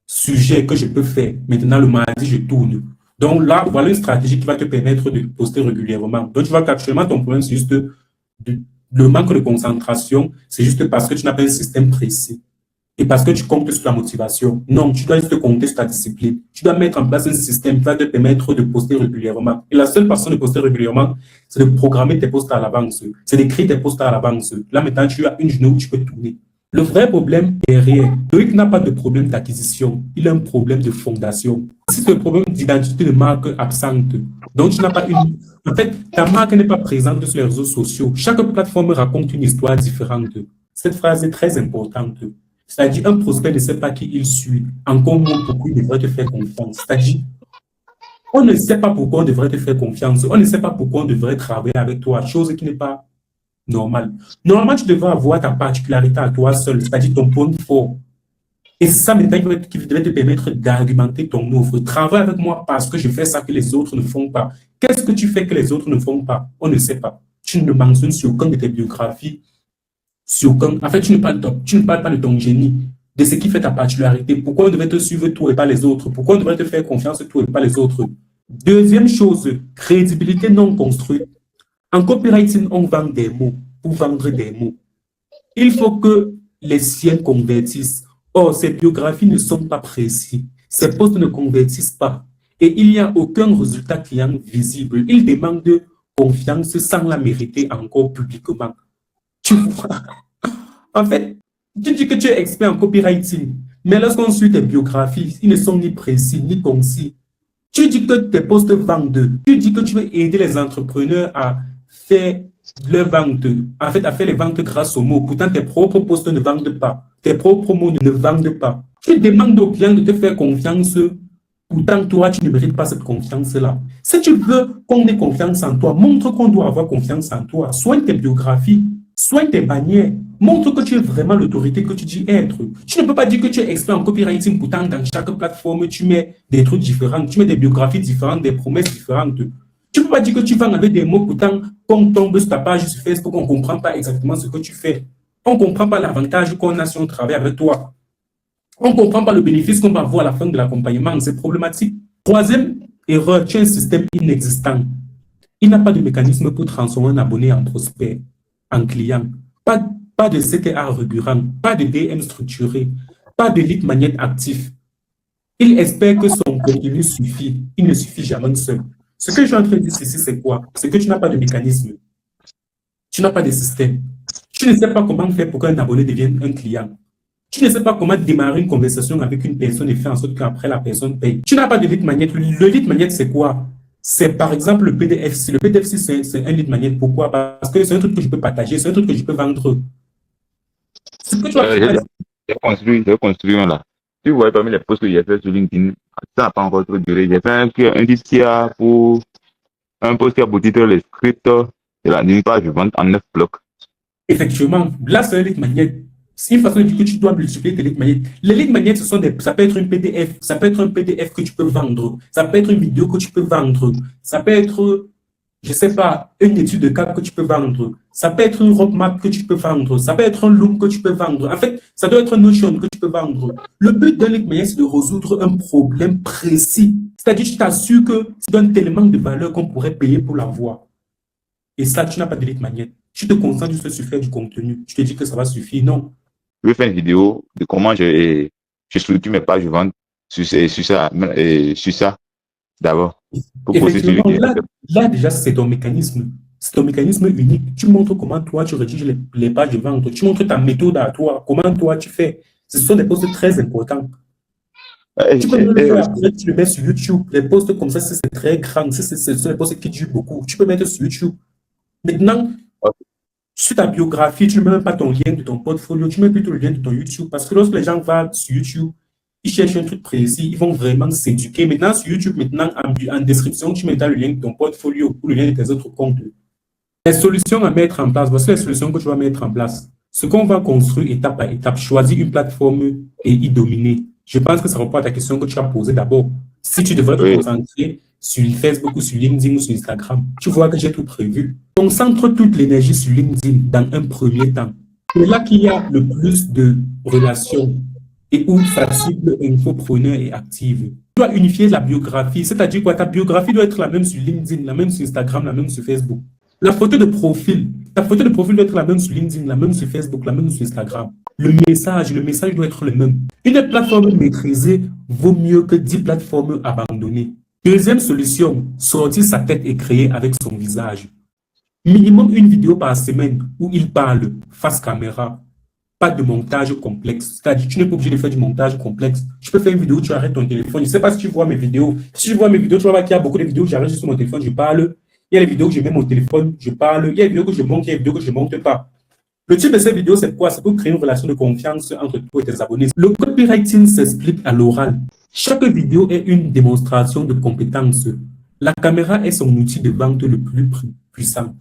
sujets que je peux faire. Maintenant, le mardi, je tourne. Donc là, voilà une stratégie qui va te permettre de poster régulièrement. Donc, tu vois qu'actuellement, ton problème, c'est juste le manque de concentration, c'est juste parce que tu n'as pas un système précis. Et parce que tu comptes sur la motivation. Non, tu dois juste compter sur ta discipline. Tu dois mettre en place un système qui va te permettre de poster régulièrement. Et la seule façon de poster régulièrement, c'est de programmer tes posts à l'avance. C'est d'écrire tes posts à l'avance. Là, maintenant, tu as une journée où tu peux tourner. Le vrai problème est derrière. Loïc n'a pas de problème d'acquisition. Il a un problème de fondation. Si c'est un problème d'identité de marque absente, donc tu n'as pas une... En fait, ta marque n'est pas présente sur les réseaux sociaux. Chaque plateforme raconte une histoire différente. Cette phrase est très importante. C'est-à-dire, un prospect ne sait pas qui il suit. Encore moins pourquoi il devrait te faire confiance. C'est-à-dire, On ne sait pas pourquoi on devrait te faire confiance. On ne sait pas pourquoi on devrait travailler avec toi, chose qui n'est pas normale. Normalement, tu devrais avoir ta particularité à toi seul, c'est-à-dire ton point fort. Et c'est ça maintenant qui devrait te permettre d'argumenter ton offre. Travaille avec moi parce que je fais ça que les autres ne font pas. Qu'est-ce que tu fais que les autres ne font pas? On ne sait pas. Tu ne mentionnes sur aucun de tes biographies, sur aucun... En fait, tu ne parles pas de ton génie, de ce qui fait ta particularité. Pourquoi on devrait te suivre toi et pas les autres? Pourquoi on devrait te faire confiance toi et pas les autres? Deuxième chose, crédibilité non construite. En copywriting, on vend des mots pour vendre des mots. Il faut que les siens convertissent. Or, ces biographies ne sont pas précises. Ces posts ne convertissent pas. Et il n'y a aucun résultat client visible. Ils demandent de confiance sans la mériter encore publiquement. Tu vois? En fait, tu dis que tu es expert en copywriting, mais lorsqu'on suit tes biographies, ils ne sont ni précis, ni concis. Tu dis que tes posts vendent. Tu dis que tu veux aider les entrepreneurs à faire leurs ventes, en fait, à faire les ventes grâce aux mots. Pourtant, tes propres posts ne vendent pas. Tes propres mots ne vendent pas. Tu demandes aux clients de te faire confiance. Pourtant, toi, tu ne mérites pas cette confiance-là. Si tu veux qu'on ait confiance en toi, montre qu'on doit avoir confiance en toi. Soigne tes biographies, soigne tes bannières. Montre que tu es vraiment l'autorité que tu dis être. Tu ne peux pas dire que tu es expert en copywriting, pourtant dans chaque plateforme, tu mets des trucs différents, tu mets des biographies différentes, des promesses différentes. Tu ne peux pas dire que tu vends avec des mots, pourtant, quand on tombe sur ta page sur Facebook, on ne comprend pas exactement ce que tu fais. On ne comprend pas l'avantage qu'on a si on travaille avec toi. On ne comprend pas le bénéfice qu'on va avoir à la fin de l'accompagnement. C'est problématique. Troisième erreur, tu as un système inexistant. Il n'a pas de mécanisme pour transformer un abonné en prospect, en client. Pas de CTA récurrent, pas de DM structuré, pas de lead magnet actif. Il espère que son contenu suffit. Il ne suffit jamais seul. Ce que je suis en train de dire ici, c'est quoi? C'est que tu n'as pas de mécanisme. Tu n'as pas de système. Tu ne sais pas comment faire pour qu'un abonné devienne un client. Tu ne sais pas comment démarrer une conversation avec une personne et faire en sorte qu'après la personne paye. Tu n'as pas de lead magnet. Le lead magnet, c'est quoi? C'est par exemple le PDF. Le PDF, c'est un lead magnet. Pourquoi? Parce que c'est un truc que je peux partager, c'est un truc que je peux vendre. C'est ce que tu vas faire. J'ai construit un là. Tu vois, parmi les posts que j'ai fait sur LinkedIn, ça n'a pas encore trop duré. J'ai fait un disque pour un post qui a pour titre les scripts de la nuit page vente en 9 blocs. Effectivement, là, c'est un lead magnet. C'est une façon de dire que tu dois multiplier tes lead magnets. Les lead magnets, ça peut être une PDF, ça peut être un PDF que tu peux vendre, ça peut être une vidéo que tu peux vendre, ça peut être, je ne sais pas, une étude de cas que tu peux vendre, ça peut être une roadmap que tu peux vendre, ça peut être un look que tu peux vendre. En fait, ça doit être un notion que tu peux vendre. Le but d'un lead magnet, c'est de résoudre un problème précis. C'est-à-dire, tu t'assures que c'est un élément de valeur qu'on pourrait payer pour l'avoir. Et ça, tu n'as pas de lead magnet. Tu te concentres juste sur faire du contenu. Tu te dis que ça va suffire. Non. Je vais faire une vidéo de comment je structure mes pages de vente sur ça d'abord. Effectivement, là, déjà, c'est ton mécanisme. C'est ton mécanisme unique. Tu montres comment toi, tu rédiges les pages de vente. Tu montres ta méthode à toi. Comment toi, tu fais. Ce sont des postes très importants. Tu peux le faire après, tu le mets sur YouTube. Les postes comme ça, c'est très grand. Ce sont des postes qui durent beaucoup. Tu peux mettre sur YouTube. Maintenant, sur ta biographie, tu ne mets même pas ton lien de ton portfolio, tu mets plutôt le lien de ton YouTube. Parce que lorsque les gens vont sur YouTube, ils cherchent un truc précis, ils vont vraiment s'éduquer. Maintenant, sur YouTube, en description, tu mets le lien de ton portfolio ou le lien de tes autres comptes. Les solutions à mettre en place, voici les solutions que tu vas mettre en place. Ce qu'on va construire étape par étape, choisir une plateforme et y dominer. Je pense que ça répond à ta question que tu as posée d'abord. Si tu devrais te concentrer sur Facebook ou sur LinkedIn ou sur Instagram, tu vois que j'ai tout prévu. Concentre toute l'énergie sur LinkedIn dans un premier temps. C'est là qu'il y a le plus de relations et où sa cible infopreneur est active. Tu dois unifier la biographie, c'est-à-dire quoi? Ta biographie doit être la même sur LinkedIn, la même sur Instagram, la même sur Facebook. La photo de profil, ta photo de profil doit être la même sur LinkedIn, la même sur Facebook, la même sur Instagram. Le message doit être le même. Une plateforme maîtrisée vaut mieux que 10 plateformes abandonnées. Deuxième solution, sortir sa tête et créer avec son visage. Minimum une vidéo par semaine où il parle face caméra. Pas de montage complexe. C'est-à-dire, tu n'es pas obligé de faire du montage complexe. Tu peux faire une vidéo où tu arrêtes ton téléphone. Je ne sais pas si tu vois mes vidéos. Si tu vois mes vidéos, tu vas voir qu'il y a beaucoup de vidéos où j'arrête juste sur mon téléphone, je parle. Il y a les vidéos où je mets mon téléphone, je parle. Il y a les vidéos que je monte, il y a les vidéos que je ne monte pas. Le type de cette vidéo, c'est quoi? C'est pour créer une relation de confiance entre toi et tes abonnés. Le copywriting s'explique à l'oral. Chaque vidéo est une démonstration de compétences. La caméra est son outil de vente le plus puissant.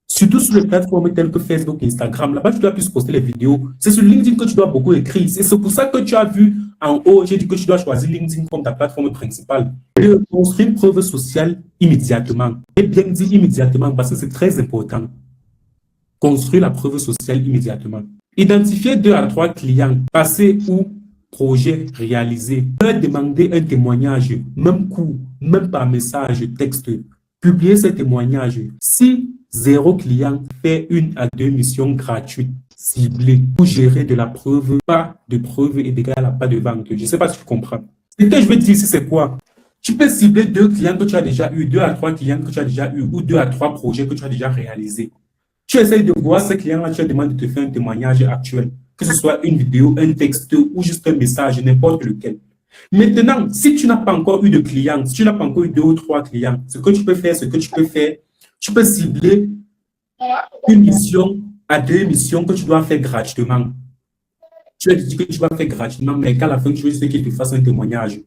Surtout sur les plateformes telles que Facebook, Instagram, là-bas, tu dois plus poster les vidéos. C'est sur LinkedIn que tu dois beaucoup écrire. C'est pour ça que tu as vu en haut, j'ai dit que tu dois choisir LinkedIn comme ta plateforme principale. Et construire une preuve sociale immédiatement. Et bien dit immédiatement parce que c'est très important. Construire la preuve sociale immédiatement. Identifier 2 à 3 clients, passés ou projets réalisés. Leur demander un témoignage, même court, même par message, texte. Publier ces témoignages. Si 0 client fait 1 à 2 missions gratuites, ciblées, pour gérer de la preuve, pas de preuve et d'égal à pas de vente. Je ne sais pas si tu comprends. Ce que je veux dire ici, c'est quoi? Tu peux cibler 2 clients que tu as déjà eu, 2 à 3 clients que tu as déjà eu, ou 2 à 3 projets que tu as déjà réalisés. Tu essayes de voir ces clients-là, tu leur demandes de te faire un témoignage actuel, que ce soit une vidéo, un texte ou juste un message, n'importe lequel. Maintenant, si tu n'as pas encore eu de clients, si tu n'as pas encore eu 2 ou 3 clients, ce que tu peux faire, tu peux cibler une mission à 2 missions que tu dois faire gratuitement. Tu as dit que tu vas faire gratuitement, mais qu'à la fin, tu veux qu'il te fasse un témoignage.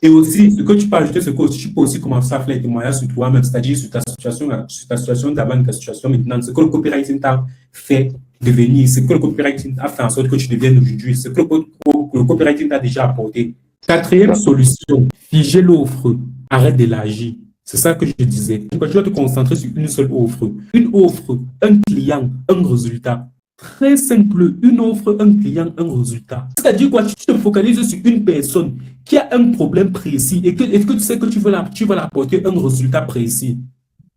Et aussi, ce que tu peux ajouter, c'est que tu peux aussi commencer à faire les témoignages sur toi-même, c'est-à-dire sur ta situation d'avant et ta situation maintenant. Ce que le copywriting t'a fait devenir, ce que le copywriting a fait en sorte que tu deviennes aujourd'hui, ce que le copywriting t'a déjà apporté. Quatrième solution, figer l'offre, arrête d'élargir. C'est ça que je disais. Tu dois te concentrer sur une seule offre. Une offre, un client, un résultat. Très simple, une offre, un client, un résultat. C'est-à-dire quoi? Tu te focalises sur une personne qui a un problème précis et que tu sais que tu vas l'apporter un résultat précis.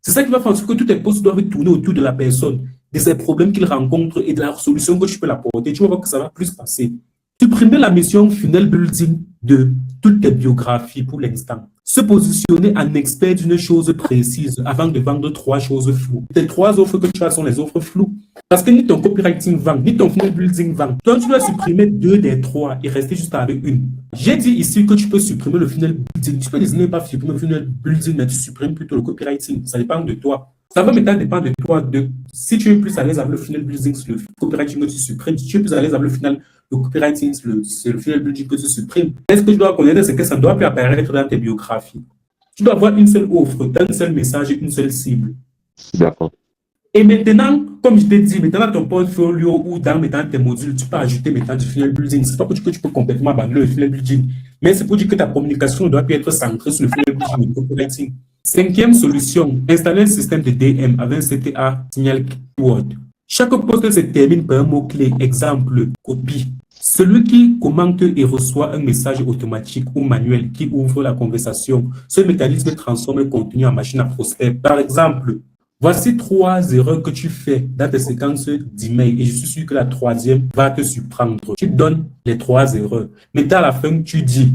C'est ça qui va faire en sorte que tous tes posts doivent tourner autour de la personne, de ses problèmes qu'il rencontre et de la solution que tu peux l'apporter. Tu vas voir que ça va plus passer. Supprimer la mission funnel building de toutes tes biographies pour l'instant. Se positionner en expert d'une chose précise avant de vendre 3 choses floues. Les 3 offres que tu as sont les offres floues. Parce que ni ton copywriting vend, ni ton funnel building vend. Donc, tu dois supprimer 2 des 3 et rester juste avec une. J'ai dit ici que tu peux supprimer le funnel building. Tu peux désigner pas supprimer le funnel building, mais tu supprimes plutôt le copywriting. Ça dépend de toi. Ça va maintenant dépendre de toi. Si tu es plus à l'aise avec le funnel building, le copywriting que tu supprimes. Si tu es plus à l'aise avec le copywriting, c'est le funnel building que tu supprimes. Mais ce que tu dois connaître, c'est que ça ne doit plus apparaître dans tes biographies. Tu dois avoir une seule offre, un seul message, une seule cible. D'accord. Et maintenant, comme je t'ai dit, maintenant dans ton portfolio ou dans tes modules, tu peux ajouter maintenant du funnel building. C'est pas pour dire que tu peux complètement abandonner le funnel building, mais c'est pour dire que ta communication ne doit plus être centrée sur le funnel building et le copywriting. 5e solution, installer un système de DM avec un CTA signal keyword. Chaque post se termine par un mot-clé, exemple, copie. Celui qui commente et reçoit un message automatique ou manuel qui ouvre la conversation, ce mécanisme transforme le contenu en machine à prospect. Par exemple, voici 3 erreurs que tu fais dans tes séquences d'email et je suis sûr que la 3e va te surprendre. Tu donnes les 3 erreurs. Mais à la fin, tu dis,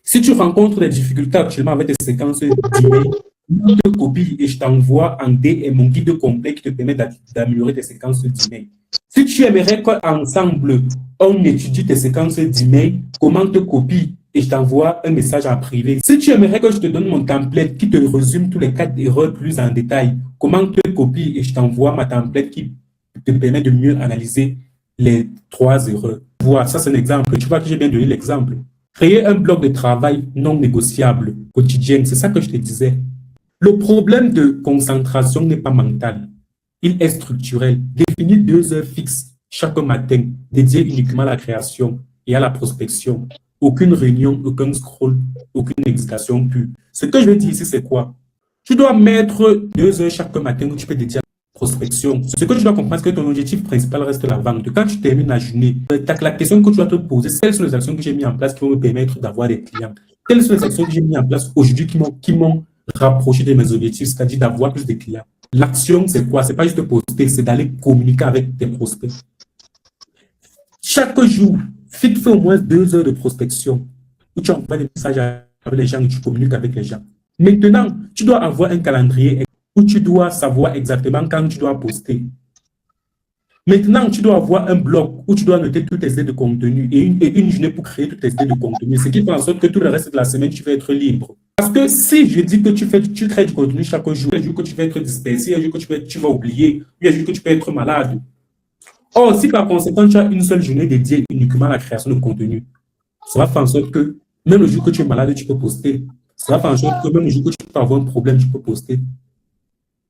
si tu rencontres des difficultés actuellement avec tes séquences d'email, je te copie et je t'envoie en DM mon guide complet qui te permet d'améliorer tes séquences d'email. Si tu aimerais qu'ensemble, on étudie tes séquences d'email, comment te copie et je t'envoie un message en privé. Si tu aimerais que je te donne mon template qui te résume tous les 4 erreurs plus en détail, comment te copie et je t'envoie ma template qui te permet de mieux analyser les 3 erreurs. Voilà, ça c'est un exemple. Tu vois que j'ai bien donné l'exemple. Créer un bloc de travail non négociable quotidien, c'est ça que je te disais. Le problème de concentration n'est pas mental, il est structurel. Définis 2 heures fixes chaque matin, dédiées uniquement à la création et à la prospection. Aucune réunion, aucun scroll, aucune hésitation plus. Ce que je veux dire ici, c'est quoi? Tu dois mettre 2 heures chaque matin où tu peux dédier à la prospection. Ce que tu dois comprendre, c'est que ton objectif principal reste la vente. Quand tu termines la journée, la question que tu dois te poser, quelles sont les actions que j'ai mises en place qui vont me permettre d'avoir des clients? Quelles sont les actions que j'ai mises en place aujourd'hui qui m'ont rapproché de mes objectifs, c'est-à-dire d'avoir plus de clients? L'action, c'est quoi? C'est pas juste poster, c'est d'aller communiquer avec tes prospects. Chaque jour, fais au moins 2 heures de prospection où tu envoies des messages avec les gens et tu communiques avec les gens. Maintenant, tu dois avoir un calendrier où tu dois savoir exactement quand tu dois poster. Maintenant, tu dois avoir un blog où tu dois noter toutes tes idées de contenu et une journée pour créer toutes tes idées de contenu. Ce qui fait en sorte que tout le reste de la semaine, tu vas être libre. Parce que si je dis que tu crées du contenu chaque jour, il y a un jour que tu vas être dispersé, il y a un jour que tu vas oublier, il y a un jour que tu peux être malade. Or, si par conséquent, tu as une seule journée dédiée uniquement à la création de contenu, ça va faire en sorte que même le jour que tu es malade, tu peux poster. Ça va faire en sorte que même le jour que tu peux avoir un problème, tu peux poster.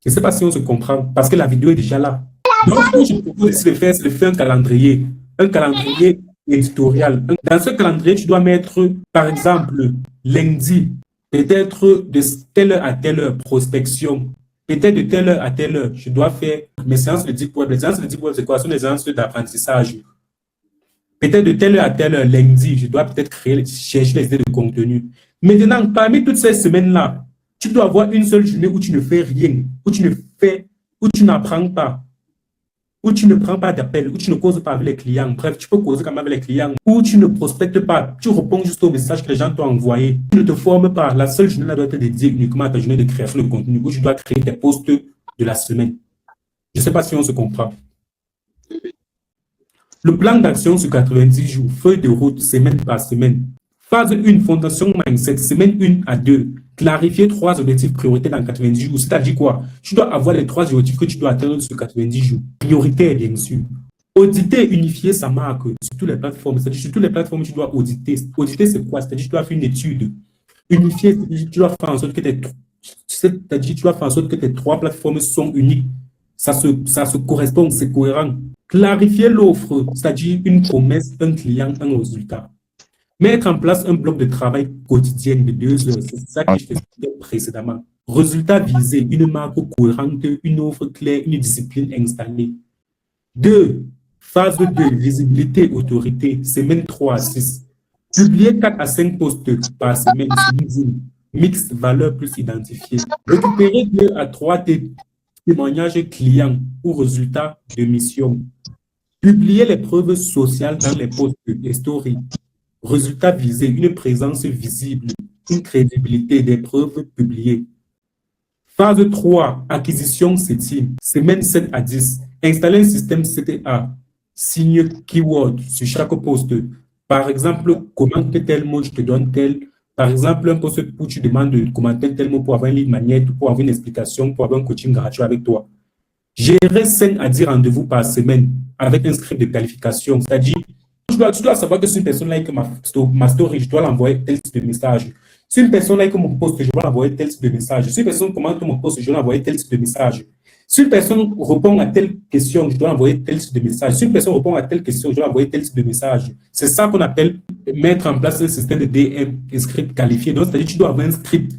Je ne sais pas si on se comprend, parce que la vidéo est déjà là. Donc, ce que je propose ici de faire, c'est de faire un calendrier éditorial. Dans ce calendrier, tu dois mettre, par exemple, lundi, peut-être de telle heure à telle heure, prospection. Peut-être de telle heure à telle heure, je dois faire mes séances de deep web. Les séances de deep web, c'est quoi? Ce sont des séances d'apprentissage. Peut-être de telle heure à telle heure, lundi, je dois peut-être chercher les idées de contenu. Maintenant, parmi toutes ces semaines-là, tu dois avoir une seule journée où tu ne fais rien, où tu n'apprends pas, où tu ne prends pas d'appel, où tu ne causes pas avec les clients. Bref, tu peux causer quand même avec les clients, où tu ne prospectes pas, tu réponds juste aux messages que les gens t'ont envoyés. Tu ne te formes pas. La seule journée là doit être dédiée uniquement à ta journée de création de contenu, où tu dois créer tes posts de la semaine. Je ne sais pas si on se comprend. Le plan d'action sur 90 jours, feuille de route, semaine par semaine. Phase 1, fondation mindset, semaine 1 à 2. Clarifier 3 objectifs prioritaires dans 90 jours. C'est-à-dire quoi? Tu dois avoir les 3 objectifs que tu dois atteindre sur 90 jours. Prioritaire, bien sûr. Auditer et unifier sa marque sur toutes les plateformes. C'est-à-dire sur toutes les plateformes, tu dois auditer. Auditer, c'est quoi? C'est-à-dire tu dois faire une étude. Unifier, c'est-à-dire tu dois faire en sorte que tes 3 plateformes sont uniques. Ça se correspond, c'est cohérent. Clarifier l'offre, c'est-à-dire une promesse, un client, un résultat. Mettre en place un bloc de travail quotidien de 2 heures, c'est ça que je t'expliquais précédemment. Résultat visé, une marque cohérente, une offre claire, une discipline installée. 2. Phase 2, visibilité, autorité, semaine 3 à 6. Publier 4 à 5 posts par semaine sur LinkedIn. Mix valeur plus identifié. Récupérer 2 à 3 témoignages clients ou résultats de mission. Publier les preuves sociales dans les posts et stories. Résultat visé, une présence visible, une crédibilité des preuves publiées. Phase 3, acquisition setting, semaine 7 à 10. Installer un système CTA, signe keyword sur chaque post. Par exemple, commente tel mot, je te donne tel. Par exemple, un post où tu demandes de commenter tel mot pour avoir une ligne magnète, pour avoir une explication, pour avoir un coaching gratuit avec toi. Gérer 5 à 10 rendez-vous par semaine avec un script de qualification, c'est-à-dire tu dois savoir que si une personne like ma story, je dois l'envoyer tel type de message. Si une personne like mon post, je dois l'envoyer tel type de message. Si une personne commente mon post, je dois l'envoyer tel type de message. Si une personne répond à telle question, je dois l'envoyer tel type de message. Si une personne répond à telle question, je dois l'envoyer tel type de message. C'est ça qu'on appelle mettre en place un système de DM, un script qualifié. Donc, c'est-à-dire que tu dois avoir un script.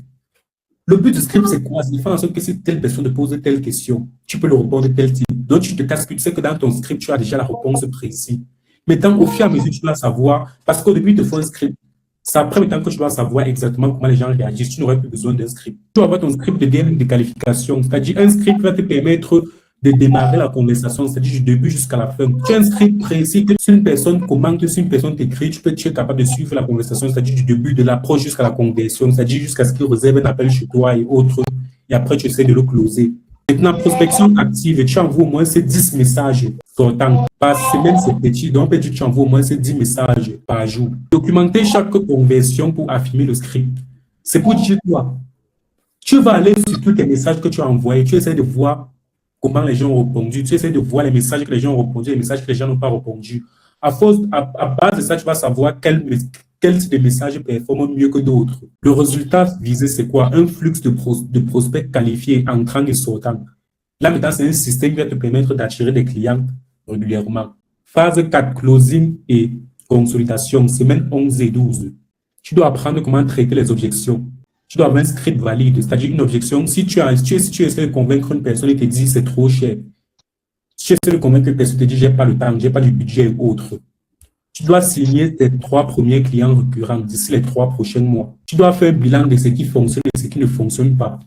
Le but du script, c'est quoi? C'est de faire en sorte que si telle personne te pose telle question, tu peux le répondre tel type. Donc, tu te casses, tu sais que dans ton script, tu as déjà la réponse précise. Maintenant, au fur et à mesure, tu dois savoir, parce qu'au début, il te faut un script. C'est après maintenant que tu dois savoir exactement comment les gens réagissent. Tu n'aurais plus besoin d'un script. Tu dois avoir ton script de DM de qualification. C'est-à-dire, un script va te permettre de démarrer la conversation, c'est-à-dire du début jusqu'à la fin. Tu as un script précis que si une personne commente, si une personne t'écrit, tu es capable de suivre la conversation, c'est-à-dire du début de l'approche jusqu'à la conversion, c'est-à-dire jusqu'à ce qu'il réserve un appel chez toi et autres. Et après, tu essaies de le closer. Maintenant, prospection active, tu envoies au moins ces 10 messages sortants. Par semaine, c'est petit, donc tu envoies au moins ces 10 messages par jour. Documenter chaque conversion pour affirmer le script. C'est pour dire quoi? Tu vas aller sur tous tes messages que tu as envoyés, tu essaies de voir comment les gens ont répondu, tu essaies de voir les messages que les gens ont répondu, les messages que les gens n'ont pas répondu. À base de ça, tu vas savoir quel type de message performe mieux que d'autres. Le résultat visé, c'est quoi? Un flux de prospects qualifiés entrant et sortant. Là, maintenant, c'est un système qui va te permettre d'attirer des clients régulièrement. Phase 4, closing et consolidation, semaine 11 et 12. Tu dois apprendre comment traiter les objections. Tu dois avoir un script valide, c'est-à-dire une objection. Si tu essaies de convaincre une personne et te dit c'est trop cher, si tu essaies de convaincre une personne et te dit j'ai pas le temps, j'ai pas du budget ou autre, tu dois signer tes 3 premiers clients récurrents d'ici les 3 prochains mois. Tu dois faire un bilan de ce qui fonctionne et ce qui ne fonctionne pas.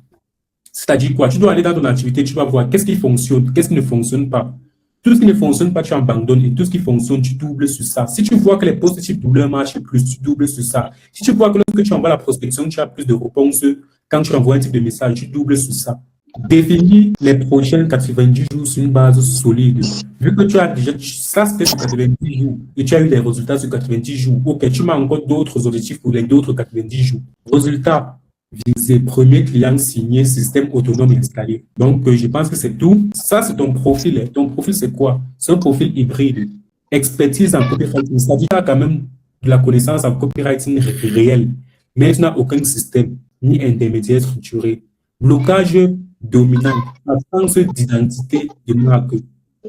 C'est-à-dire quoi? Tu dois aller dans ton activité, tu dois voir qu'est-ce qui fonctionne, qu'est-ce qui ne fonctionne pas. Tout ce qui ne fonctionne pas, tu abandonnes, et tout ce qui fonctionne, tu doubles sur ça. Si tu vois que les posts type double marchent plus, tu doubles sur ça. Si tu vois que lorsque tu envoies la prospection, tu as plus de réponses quand tu envoies un type de message, tu doubles sur ça. Définis les prochains 90 jours sur une base solide. Vu que tu as déjà, ça c'était sur 90 jours, et tu as eu des résultats sur 90 jours, ok, tu mets encore d'autres objectifs pour les d'autres 90 jours. Résultat, visé, premier client signé, système autonome installé. Donc, je pense que c'est tout. Ça, c'est ton profil. Hein. Ton profil, c'est quoi? C'est un profil hybride. Expertise en copywriting. C'est-à-dire que tu as quand même de la connaissance en copywriting réel, mais tu n'as aucun système ni intermédiaire structuré. Blocage dominant, absence d'identité de marque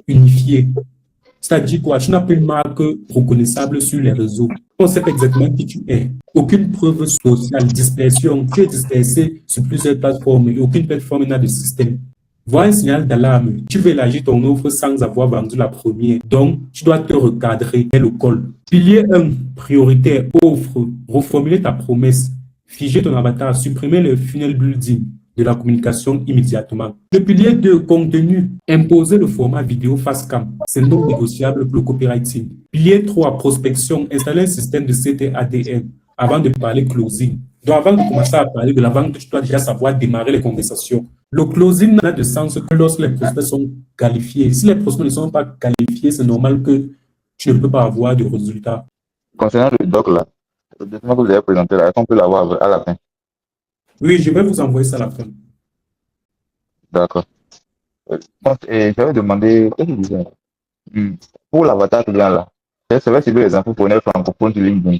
unifiée. C'est-à-dire quoi? Tu n'as plus une marque reconnaissable sur les réseaux. On ne sait pas exactement qui tu es. Aucune preuve sociale, dispersion. Tu es dispersé sur plusieurs plateformes et aucune plateforme n'a de système. Vois un signal d'alarme. Tu veux élargir ton offre sans avoir vendu la première. Donc, tu dois te recadrer dès le col. Pilier 1, prioritaire, offre, reformuler ta promesse, figer ton avatar, supprimer le funnel building de la communication immédiatement. Le pilier 2, contenu, imposer le format vidéo face cam. C'est non négociable pour le copywriting. Pilier 3, prospection, installer un système de CTADN avant de parler closing. Donc, avant de commencer à parler de la vente, tu dois déjà savoir démarrer les conversations. Le closing n'a de sens que lorsque les prospects sont qualifiés. Si les prospects ne sont pas qualifiés, c'est normal que tu ne peux pas avoir de résultats. Concernant le doc là, le document que vous avez présenté là, est-ce qu'on peut l'avoir à la fin? Oui, je vais vous envoyer ça à la fin. D'accord. Et j'avais demandé, qu'est-ce que je disais? Pour l'avatar client là, c'est vrai que c'est les infos pour les francophones sur LinkedIn.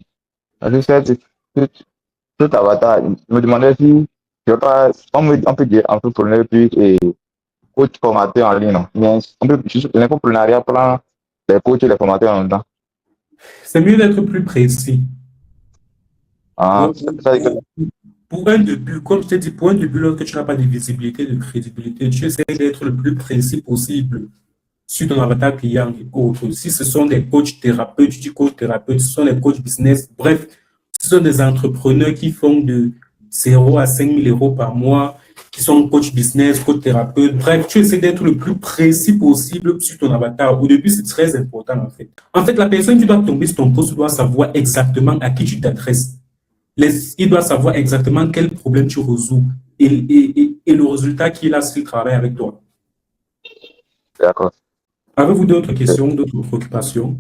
Parce que cet avatar, je me demandais si, je sais pas, on peut dire entrepreneur puis et coach formateur en ligne, non? Mais l'infoprenariat prend les coachs et les formateurs en même temps. C'est mieux d'être plus précis. Ah, ça, Pour un début, comme je t'ai dit, pour un début, lorsque tu n'as pas de visibilité, de crédibilité, tu essaies d'être le plus précis possible sur ton avatar client et autres. Si ce sont des coachs thérapeutes, tu dis coach thérapeute, ce sont des coachs business, bref, ce sont des entrepreneurs qui font de 0 à 5 000 euros par mois, qui sont coach business, coach thérapeute, bref, tu essaies d'être le plus précis possible sur ton avatar. Au début, c'est très important en fait. En fait, la personne qui doit tomber sur ton poste doit savoir exactement à qui tu t'adresses. Il doit savoir exactement quel problème tu résous et le résultat qu'il a s'il travaille avec toi. d'accord. Avez-vous d'autres questions, d'autres préoccupations?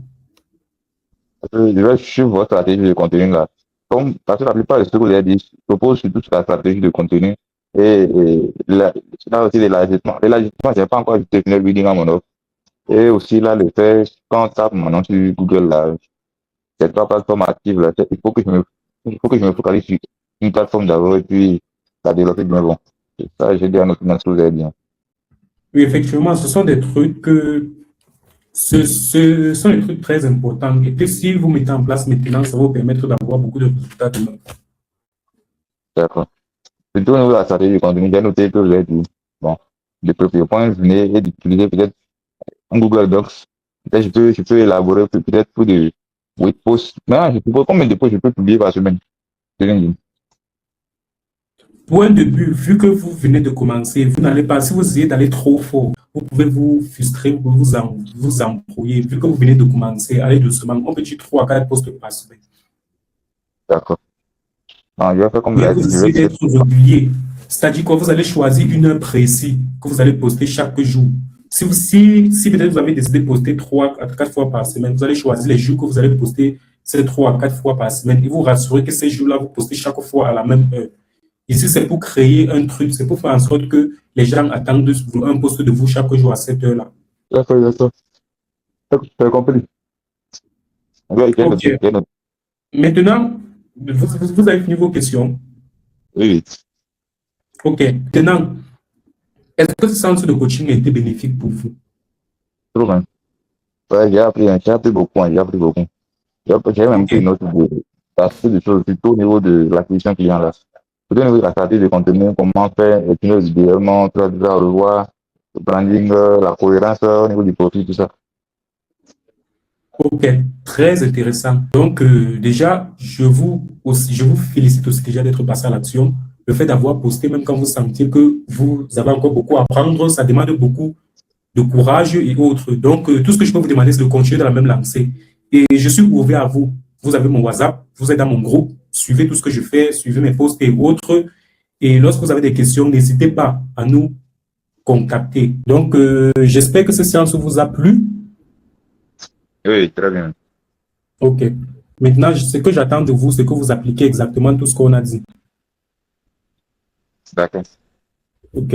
Je vais suivre votre stratégie de contenu là. Comme, parce que la plupart de ce que vous avez dit propose surtout sur la stratégie de contenu et là aussi l'élargissement. L'élargissement, je n'ai pas encore ajouté le building à mon offre. Et aussi là, le fait, quand on tape mon nom sur Google là, ces trois plateformes actives là, il faut que je me focalise sur une plateforme d'abord et puis la développer bien bon. Et ça, j'ai dit à notre ce que vous avez dit. Oui, effectivement, ce sont des trucs ce sont des trucs très importants. Et que si vous mettez en place maintenant, ça va vous permettre d'avoir beaucoup de résultats demain. D'accord. Surtout au niveau de la stratégie de contenu, j'ai noté que vous avez dit, bon, de préparer au point, venez et d'utiliser peut-être un Google Docs. Peut-être je peux élaborer peut-être pour des 8 posts. Mais je peux, combien de posts je peux publier par semaine sur LinkedIn? Pour un début, vu que vous venez de commencer, vous n'allez pas, si vous essayez d'aller trop fort, vous pouvez vous frustrer, vous pouvez vous embrouiller. Vu que vous venez de commencer, allez doucement. On peut dire 3 à 4 postes par semaine. D'accord. Non, je vais faire comme vous Et l'avez vous dit, je vais essayez peut-être. d'être régulier. C'est-à-dire que vous allez choisir une heure précise que vous allez poster chaque jour. Si peut-être vous avez décidé de poster 3 à 4 fois par semaine, vous allez choisir les jours que vous allez poster ces 3 à 4 fois par semaine et vous rassurez que ces jours-là, vous postez chaque fois à la même heure. Ici, c'est pour créer un truc, c'est pour faire en sorte que les gens attendent un poste de vous chaque jour à cette heure-là. D'accord, d'accord. J'ai compris. J'ai OK. noté, j'ai noté. Maintenant, vous avez fini vos questions. Oui, oui. OK. Maintenant, est-ce que ce centre de coaching a été bénéfique pour vous? Trop bien. Ouais, j'ai appris beaucoup, hein, j'ai appris beaucoup. J'ai même pris OK. une autre de choses, surtout au niveau de l'acquisition client là. Surtout au niveau de la stratégie de contenu, comment faire, et puis idéalement, tu vas revoir le branding, la cohérence au niveau du profil, tout ça. OK, très intéressant. Donc, déjà, je vous félicite aussi déjà d'être passé à l'action. Le fait d'avoir posté, même quand vous sentiez que vous avez encore beaucoup à apprendre, ça demande beaucoup de courage et autres. Donc, tout ce que je peux vous demander, c'est de continuer dans la même lancée. Et je suis ouvert à vous. Vous avez mon WhatsApp, vous êtes dans mon groupe, suivez tout ce que je fais, suivez mes posts et autres. Et lorsque vous avez des questions, n'hésitez pas à nous contacter. Donc, j'espère que cette séance vous a plu. Oui, très bien. OK. Maintenant, ce que j'attends de vous, c'est que vous appliquez exactement tout ce qu'on a dit. D'accord. OK.